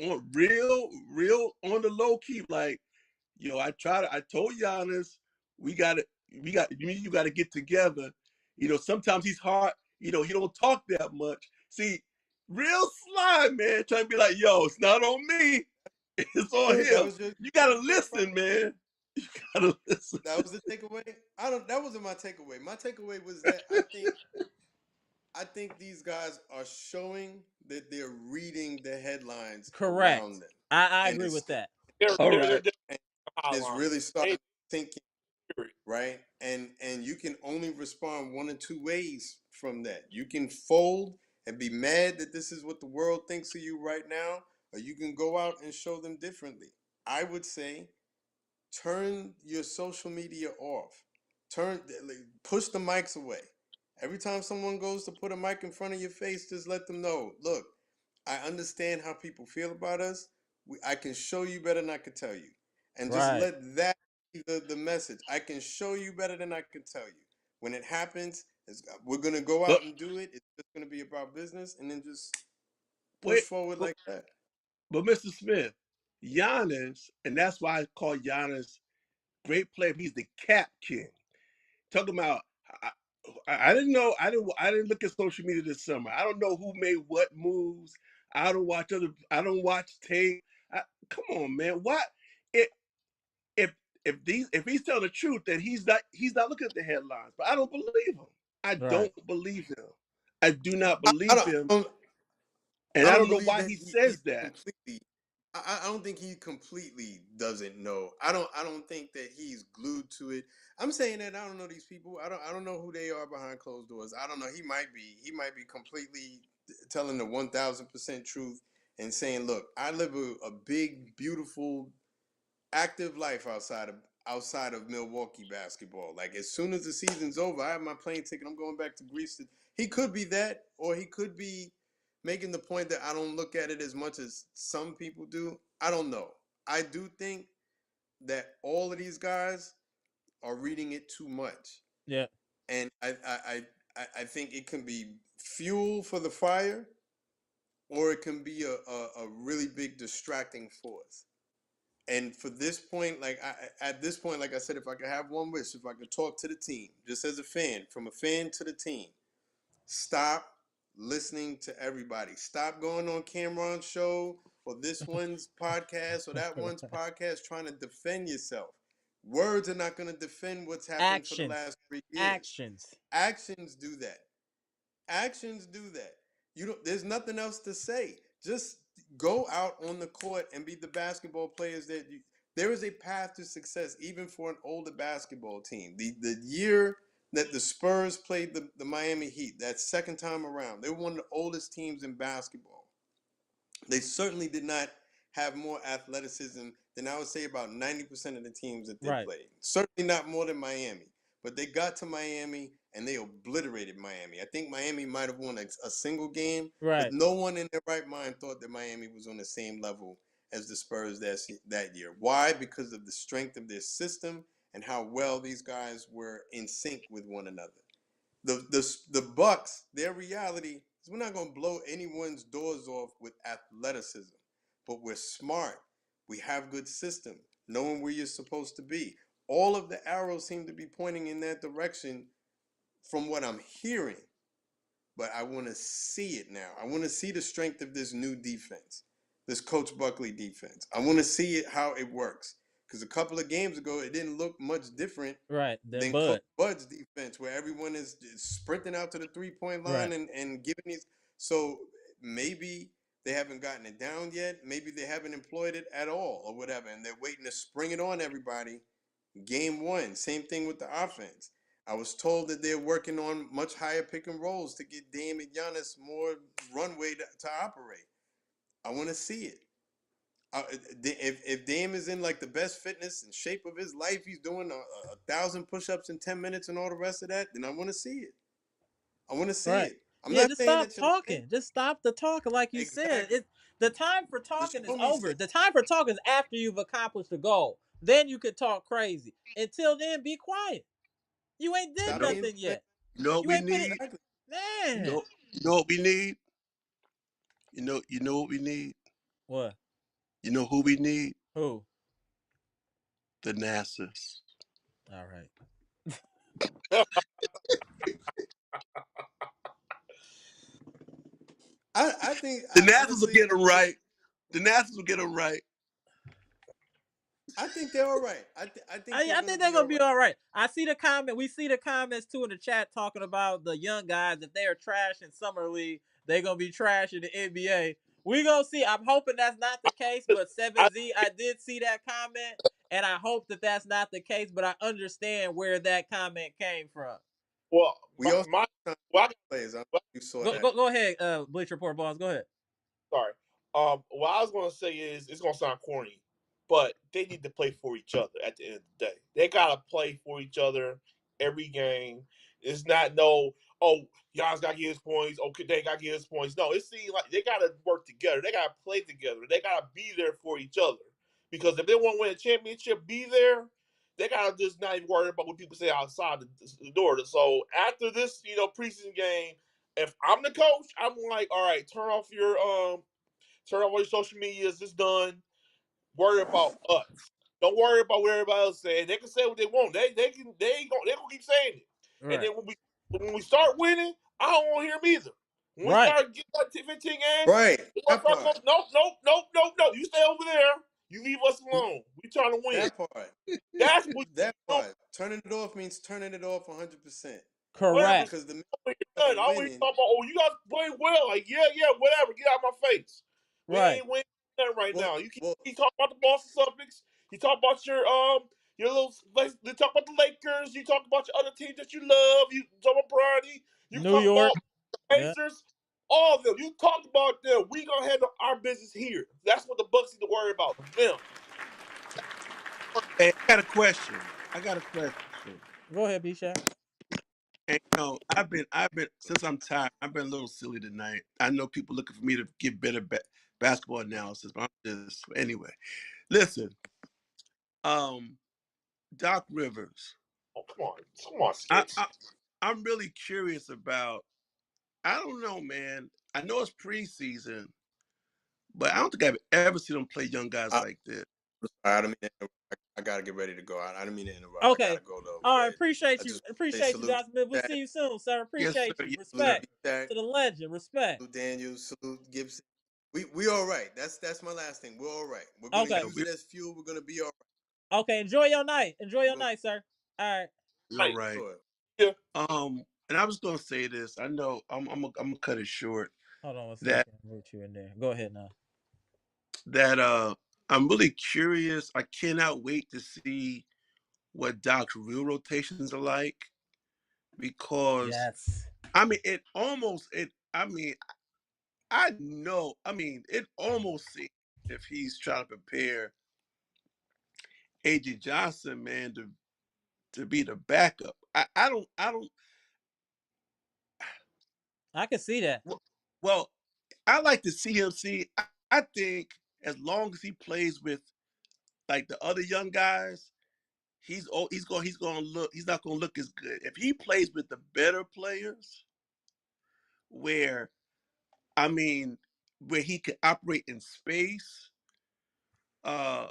on real on the low key, like, I told Giannis, you got to get together. Sometimes he's hard, he don't talk that much. See, real Sly, man, trying to be like, yo, it's not on me. It's on That him. was your, You gotta your listen, man. You gotta listen. that was the takeaway. That wasn't my takeaway. My takeaway was that I think these guys are showing that they're reading the headlines Correct. around them, I and agree with that. All They're right. different and it's hotline. really starting Hey, to sink in, right? And you can only respond one or two ways from that. You can fold and be mad that this is what the world thinks of you right now, or you can go out and show them differently. I would say turn your social media off. Push the mics away. Every time someone goes to put a mic in front of your face, just let them know, look, I understand how people feel about us. I can show you better than I could tell you. And just Right. let that be the message. I can show you better than I could tell you. When it happens, we're going to go But out and do it. It's just going to be about business, and then just push wait, forward but, like that. but Mr. Smith, Giannis, and that's why I call Giannis great player. He's the cap king. Talking about, I didn't know. I didn't look at social media this summer. I don't know who made what moves. I don't watch I don't watch tape. Come on, man. What if if if he's telling the truth that he's not looking at the headlines? But I don't believe him. I Right. don't believe him. I do not I, I believe don't, him, I don't and I I don't don't know believe why that he he says that. completely. I don't think he completely doesn't know. I don't think that he's glued to it. I'm saying that I don't know these people. I don't know who they are behind closed doors. I don't know. He might be completely telling the 1,000% truth and saying, look, I live a big, beautiful, active life outside of Milwaukee basketball. Like as soon as the season's over, I have my plane ticket. I'm going back to Greece. He could be that, or he could be making the point that I don't look at it as much as some people do. I don't know. I do think that all of these guys are reading it too much, Yeah. and I think it can be fuel for the fire, or it can be a really big distracting force. And for this point, at this point, like I said, if I could have one wish, if I could talk to the team, just as a fan, from a fan to the team, stop listening to everybody. Stop going on Cameron's show or this one's podcast or that one's podcast trying to defend yourself. Words are not going to defend what's happened for the Actions. last 3 years. Actions. Actions do that. Actions do that. You don't. There's nothing else to say. Just go out on the court and be the basketball players that you. There is a path to success, even for an older basketball team. The year that the Spurs played the Miami Heat, that second time around, they were one of the oldest teams in basketball. They certainly did not have more athleticism than I would say about 90% of the teams that they Right. played. Certainly not more than Miami. But they got to Miami and they obliterated Miami. I think Miami might have won a single game, but Right. no one in their right mind thought that Miami was on the same level as the Spurs that year. Why? Because of the strength of their system and how well these guys were in sync with one another. The Bucks, their reality is we're not going to blow anyone's doors off with athleticism, but we're smart. We have good system, knowing where you're supposed to be. All of the arrows seem to be pointing in that direction from what I'm hearing, but I want to see it now. I want to see the strength of this new defense, this Coach Buckley defense. I want to see it how it works. Because a couple of games ago, it didn't look much different Right. Then than Coach Bud. Bud's defense, where everyone is sprinting out to the 3-point line Right. and giving these. So maybe they haven't gotten it down yet. Maybe they haven't employed it at all or whatever. And they're waiting to spring it on everybody. Game one, same thing with the offense. I was told that they're working on much higher pick and rolls to get Dame and Giannis more runway to operate. I want to see it. If Dame is in like the best fitness and shape of his life, he's doing 1,000 push-ups in 10 minutes and all the rest of that, then I want to see it. I want to see Right. it. I'm Yeah, not just saying stop that you're lying. talking. Just stop the talking, like you said. Exactly. The time for Just talking is show me over. shit. The time for talking is after you've accomplished the goal. Then you could talk crazy. Until then, be quiet. You ain't did Stop No, being nothing yet. you know what You we ain't put it. need. exactly. Man. You know what we need. You know what we need. What? You know who we need. Who? The NASA's. All right. I think The I Nationals will honestly, get him right. The Nationals will get him right. I think they're all right. I think they're I gonna think they're be all gonna be right. all right. I see the comment. We see the comments too in the chat talking about the young guys. If they are trash in summer league, they're gonna be trash in the NBA. We gonna see. I'm hoping that's not the case. But I 7Z, I did see that comment, and I hope that that's not the case. But I understand where that comment came from. well, We also my have well, players. I don't know well, if you saw Go that. go go ahead, Bleacher Report boss. Go ahead. sorry. What I was gonna say is it's gonna sound corny, but they need to play for each other at the end of the day. They gotta play for each other every game. It's not no, oh, y'all gotta get his points, okay, they gotta get his points. No, it seems like they gotta work together. They gotta play together. They gotta be there for each other. Because if they want to win a championship, be there. They gotta just not even worry about what people say outside the door. So after this, preseason game, if I'm the coach, I'm like, all right, turn off all your social medias. It's done. Worry about us. Don't worry about what everybody else saying. They can say what they want. They gonna keep saying it. And Right. then when we start winning, I don't want to hear them either. When we Right. start getting like 15 games, Right, they gonna that start part. going, nope, nope, nope, nope, nope. You stay over there. You leave us alone. We trying to win. That part. That's what That you part. Turning it off means turning it off 100%. whatever. Correct. Because the minute When you you're start done, I always winning, talk about, oh, you guys playing well. Like, yeah, whatever. Get out of my face. We Right. ain't winning nothing right well, now. You well, keep talking about the Boston Celtics. You talk about your little. You talk about the Lakers. You talk about your other teams that you love. You talk about Bronny. You New talk about York. the Yeah. Pacers. All of them. You talk about them. We gonna handle our business here. That's what the Bucks need to worry about. Them. Hey, I got a question. Go ahead, B Shaq. And I've been since I'm tired. I've been a little silly tonight. I know people looking for me to give better basketball analysis, but I'm just anyway. Listen, um, Doc Rivers. Oh, come on, I, Skits. I I'm really curious about. I don't know, man. I know it's preseason, but I don't think I've ever seen them play young guys I, like this. I don't mean to interrupt. I gotta get ready to go. I don't mean to interrupt. I Okay. gotta go though. All right. But Appreciate I you. just say Appreciate you, salute Johnson. We'll to see you soon, sir. Yes, sir. Appreciate you. Yes, salute sir. Respect Jack, to the legend. Respect. salute Daniel, salute Gibson. We all right. That's my last thing. We're all right. We're gonna Okay. Yeah, use it as fuel. We're gonna be all right. Okay. Enjoy your night. Enjoy We're your gonna night, sir. All right. you're Right. right. sure. Yeah. And I was gonna say this. I know I'm gonna cut it short. Hold on one That second. I'll root you in there. Go ahead now. that I'm really curious. I cannot wait to see what Doc's real rotations are like because Yes. I mean it almost it I mean I know I mean it almost seems if he's trying to prepare AJ Johnson, man, to be the backup. I don't I can see that. well I like to see him I think as long as he plays with like the other young guys, he's going to look he's not going to look as good. If he plays with the better players where I mean where he can operate in space uh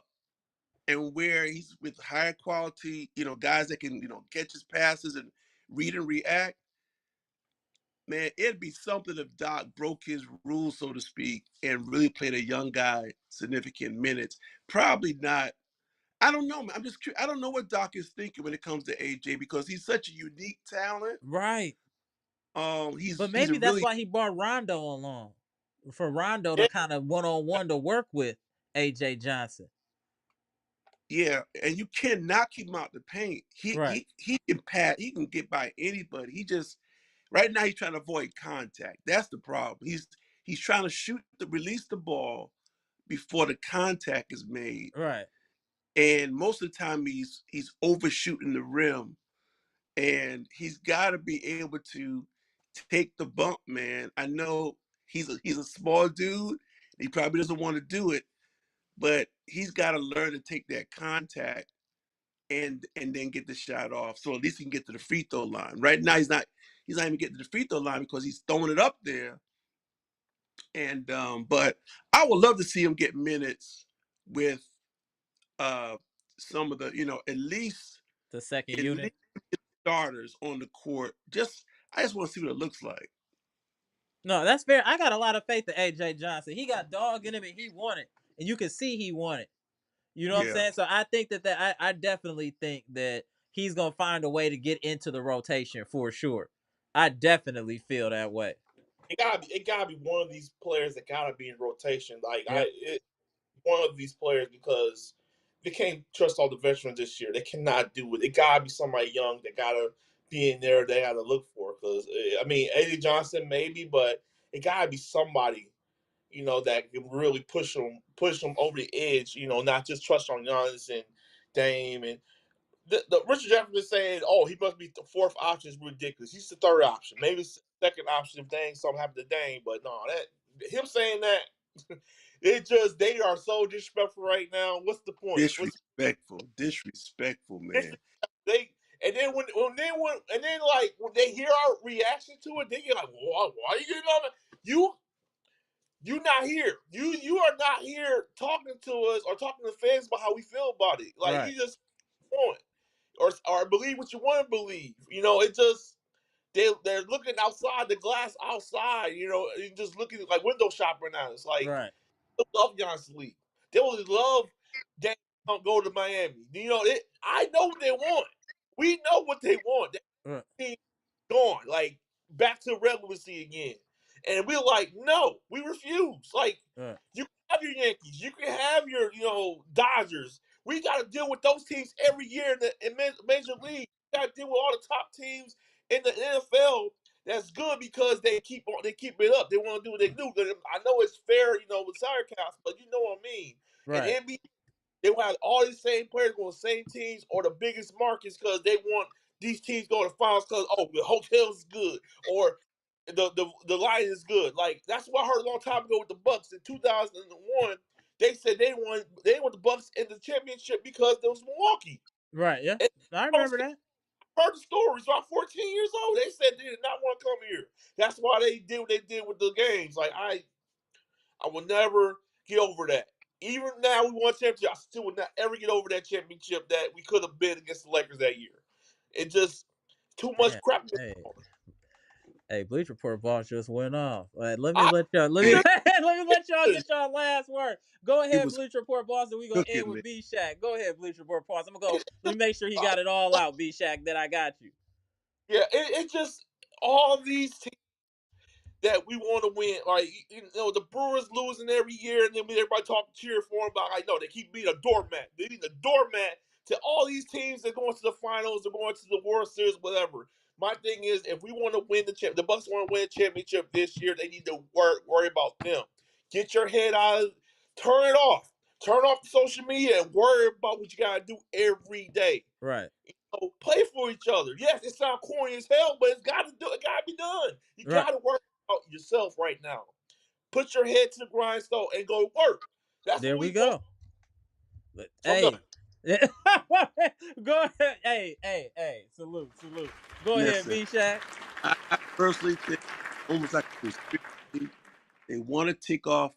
and where he's with higher quality, guys that can, catch his passes and read and react, man, it'd be something if Doc broke his rules, so to speak, and really played a young guy significant minutes. Probably not. I don't know, man. I don't know what Doc is thinking when it comes to AJ because he's such a unique talent. Right. But He's a maybe that's really why he brought Rondo along. For Rondo to Yeah. kind of one on one to work with AJ Johnson. yeah, and you cannot keep him out the paint. Right. He can pass. He can get by anybody. He just right now he's trying to avoid contact. That's the problem. He's trying to release the ball before the contact is made. Right. And most of the time he's overshooting the rim. And he's got to be able to take the bump, man. I know he's a small dude. He probably doesn't want to do it, but he's got to learn to take that contact and then get the shot off. So at least he can get to the free throw line. Right now he's not even getting to the free throw line because he's throwing it up there. And but I would love to see him get minutes with uh some of the, The second at unit. least starters on the court. I just want to see what it looks like. No, that's fair. I got a lot of faith in AJ Johnson. He got dog in him, and he won it, and you can see he won it. You know what I'm Yeah. saying? So I think I definitely think that he's gonna find a way to get into the rotation for sure. I definitely feel that way. It gotta be one of these players that gotta be in rotation. Yep. One of these players because they can't trust all the veterans this year. They cannot do it. It gotta be somebody young that gotta be in there. They gotta look for because I mean, Eddie Johnson maybe, but it gotta be somebody that can really push them over the edge. Not just trust on Giannis and Dame and the Richard Jefferson saying, "Oh, he must be the fourth option is ridiculous. He's the third option. Maybe it's the second option if Dame something happened to Dame." But no, that him saying that it just they are so disrespectful right now. What's the point? Disrespectful, man. They and then when they hear our reaction to it, they get like, why are you getting on it? You not here. You are not here talking to us or talking to fans about how we feel about it. Like Right. you just want or believe what you want to believe. It just they're looking outside the glass outside. And just looking like window shopping now. It's like Right. they love Giannis League. They would love Dame to go to Miami. I know what they want. We know what they want. Right. They gone, like back to relevancy again. And we're like, no, we refuse. Like, Right. you can have your Yankees, you can have your, Dodgers. We got to deal with those teams every year in Major League. We got to deal with all the top teams in the NFL. That's good because they keep it up. They want to do what they do. I know it's fair, with salary caps, but you know what I mean. Right. And NBA, they will have all these same players going to the same teams or the biggest markets because they want these teams going to finals because the hotels is good or the line is good. Like that's what I heard a long time ago with the Bucks in 2001. They said they want the Bucks in the championship because there was Milwaukee. Right. Yeah. And I I was remember that. heard the stories. About 14 years old, they said they did not want to come here. That's why they did what they did with the games. Like I will never get over that. Even now, we won championship. I still will not ever get over that championship that we could have been against the Lakers that year. It just too much Man, crap. hey, Bleacher Report boss just went off. Let me I let y'all let me let me let y'all get y'all last word. Go He ahead, was Bleacher Report boss, and we gonna end cooking, man. with B Shack. Go ahead, Bleacher Report boss. I'm gonna go. Let me make sure he got it all out, B Shack. That I got you. yeah, it just all these teams that we want to win. Like the Brewers losing every year, and then everybody talking cheer for them. But I know they keep being a doormat. They being a doormat to all these teams that going to the finals, they're going to the World Series, whatever. My thing is, if we want to win the Bucks want to win a championship this year, they need to worry about them. Get your head out. Turn it off. Turn off social media and worry about what you gotta do every day. Right. Play for each other. Yes, it sounds corny as hell, but it gotta be done. You Right. gotta work out yourself right now. Put your head to the grindstone and go to work. That's There what we we want. go. But, So I'm done. hey. Go ahead. Hey. Salute. Go ahead, Listen, B Shack. I personally think almost like a conspiracy. They want to tick off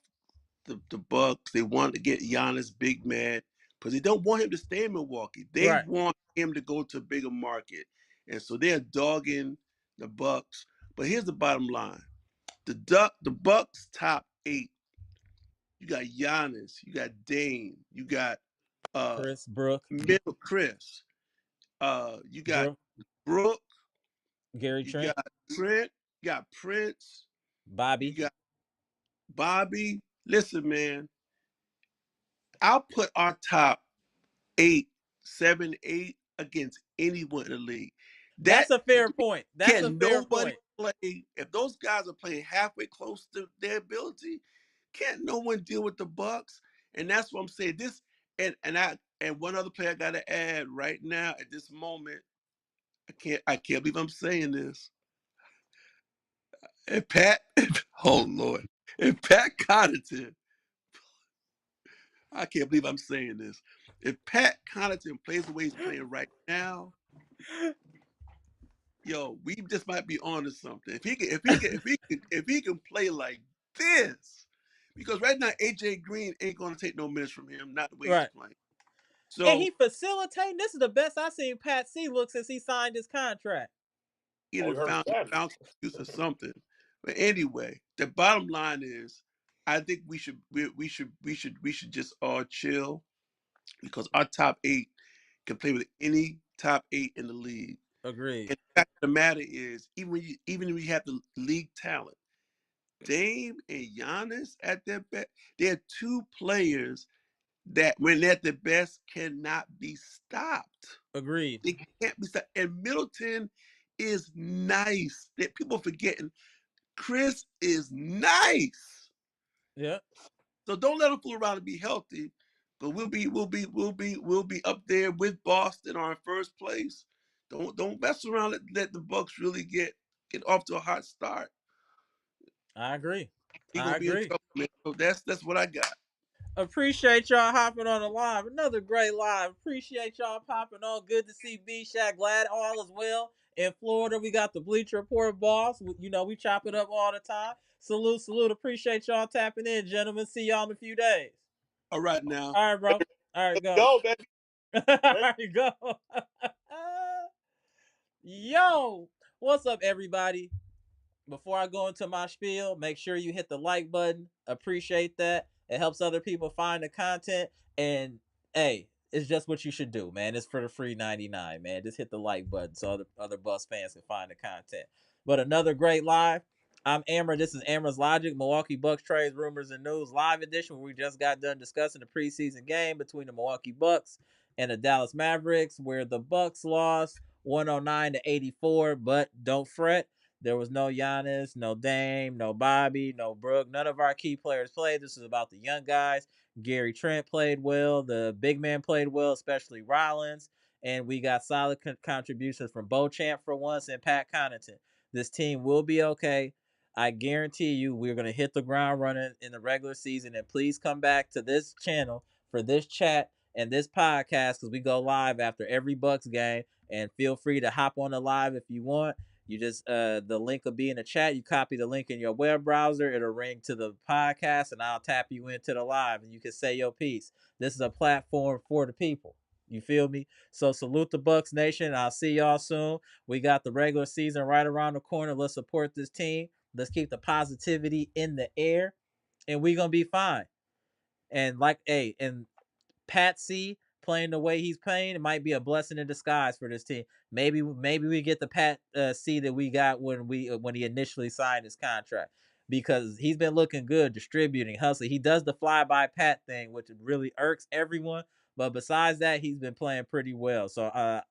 the Bucks. They want to get Giannis big mad because they don't want him to stay in Milwaukee. They Right. want him to go to a bigger market, and so they're dogging the Bucks. But here's the bottom line: the Bucks top 8. You got Giannis, you got Dame, you got Chris Brook. middle Khris, you got Brook. Brook, Gary you Trent. got Trent, you got Prince, you Bobby. got Bobby. Listen, man, I'll put our top 8, 7, 8 against anyone in the league. That's That a fair point. That's a can fair nobody point. play if those guys are playing halfway close to their ability. Can't no one deal with the Bucks? And that's what I'm saying. This and one other player I gotta add right now at this moment. I can't believe I'm saying this. And Pat, oh Lord, and Pat Connaughton, I can't believe I'm saying this. If Pat Connaughton plays the way he's playing right now, yo, we just might be on to something. If he can play like this, because right now AJ Green ain't gonna take no minutes from him, not the way he's Right. playing. And So he facilitating. This is the best I've seen Pat C look since he signed his contract. he Oh, done you heard found that? found some use or something. But anyway, the bottom line is, I think we should just all chill because our top 8 can play with any top 8 in the league. Agreed. And the fact of the matter is, even if we have the league talent, Dame and Giannis at their best, they're 2 players that, when they're at their best, cannot be stopped. Agreed. They can't be stopped. And Middleton is nice. That people forgetting. Khris is nice. Yeah. So don't let him fool around and be healthy. But we'll be up there with Boston or in first place. Don't mess around. Let the Bucks really get off to a hot start. I agree. He I gonna be in agree. trouble, man. So that's what I got. Appreciate y'all hopping on the live. Another great live. Appreciate y'all popping on. Good to see B Shack. Glad all is well. In Florida, we got the Bleacher Report boss. You know, we chop it up all the time. Salute, salute. Appreciate y'all tapping in, gentlemen. See y'all in a few days. All right now. All right, bro. All right, Let's go. go, baby. All right, go. Yo, what's up, everybody? Before I go into my spiel, make sure you hit the like button. Appreciate that. It helps other people find the content. And hey, it's just what you should do, man. It's for the free 99, man. Just hit the like button so other Bus fans can find the content. But another great live. I'm Amber. This is Amber's Logic, Milwaukee Bucks trades, rumors, and news live edition where we just got done discussing the preseason game between the Milwaukee Bucks and the Dallas Mavericks, where the Bucks lost 109-84. But don't fret. There was no Giannis, no Dame, no Bobby, no Brook. None of our key players played. This is about the young guys. Gary Trent played well. The big man played well, especially Rollins. And we got solid contributions from Beauchamp for once and Pat Connaughton. This team will be okay. I guarantee you we're going to hit the ground running in the regular season. And please come back to this channel for this chat and this podcast because we go live after every Bucks game. And feel free to hop on the live if you want. You just the link will be in the chat. You copy the link in your web browser. It'll ring to the podcast, and I'll tap you into the live, and you can say your piece. This is a platform for the people. You feel me? So salute the Bucks Nation. I'll see y'all soon. We got the regular season right around the corner. Let's support this team. Let's keep the positivity in the air, and we gonna be fine. And and Pat C playing the way he's playing, it might be a blessing in disguise for this team. Maybe we get the Pat C that we got when he initially signed his contract because he's been looking good, distributing, hustling. He does the fly by Pat thing, which really irks everyone. But besides that, he's been playing pretty well. So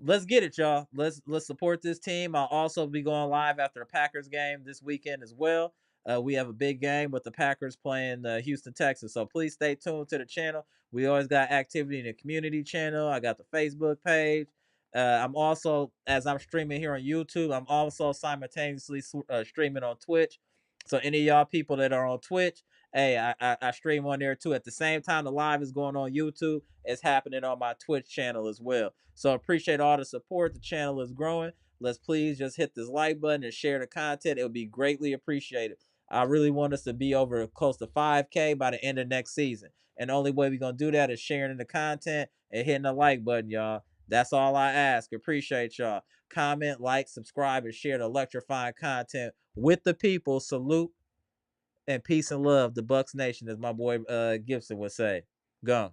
let's get it, y'all. Let's support this team. I'll also be going live after the Packers game this weekend as well. We have a big game with the Packers playing Houston, Texas. So please stay tuned to the channel. We always got activity in the community channel. I got the Facebook page. I'm also, as I'm streaming here on YouTube, I'm also simultaneously streaming on Twitch. So any of y'all people that are on Twitch, hey, I stream on there too. At the same time the live is going on YouTube, it's happening on my Twitch channel as well. So appreciate all the support. The channel is growing. Let's please just hit this like button and share the content. It would be greatly appreciated. I really want us to be over close to 5K by the end of next season. And the only way we're going to do that is sharing the content and hitting the like button, y'all. That's all I ask. Appreciate y'all. Comment, like, subscribe, and share the electrifying content with the people. Salute and peace and love. The Bucks Nation, as my boy Gibson would say. Go.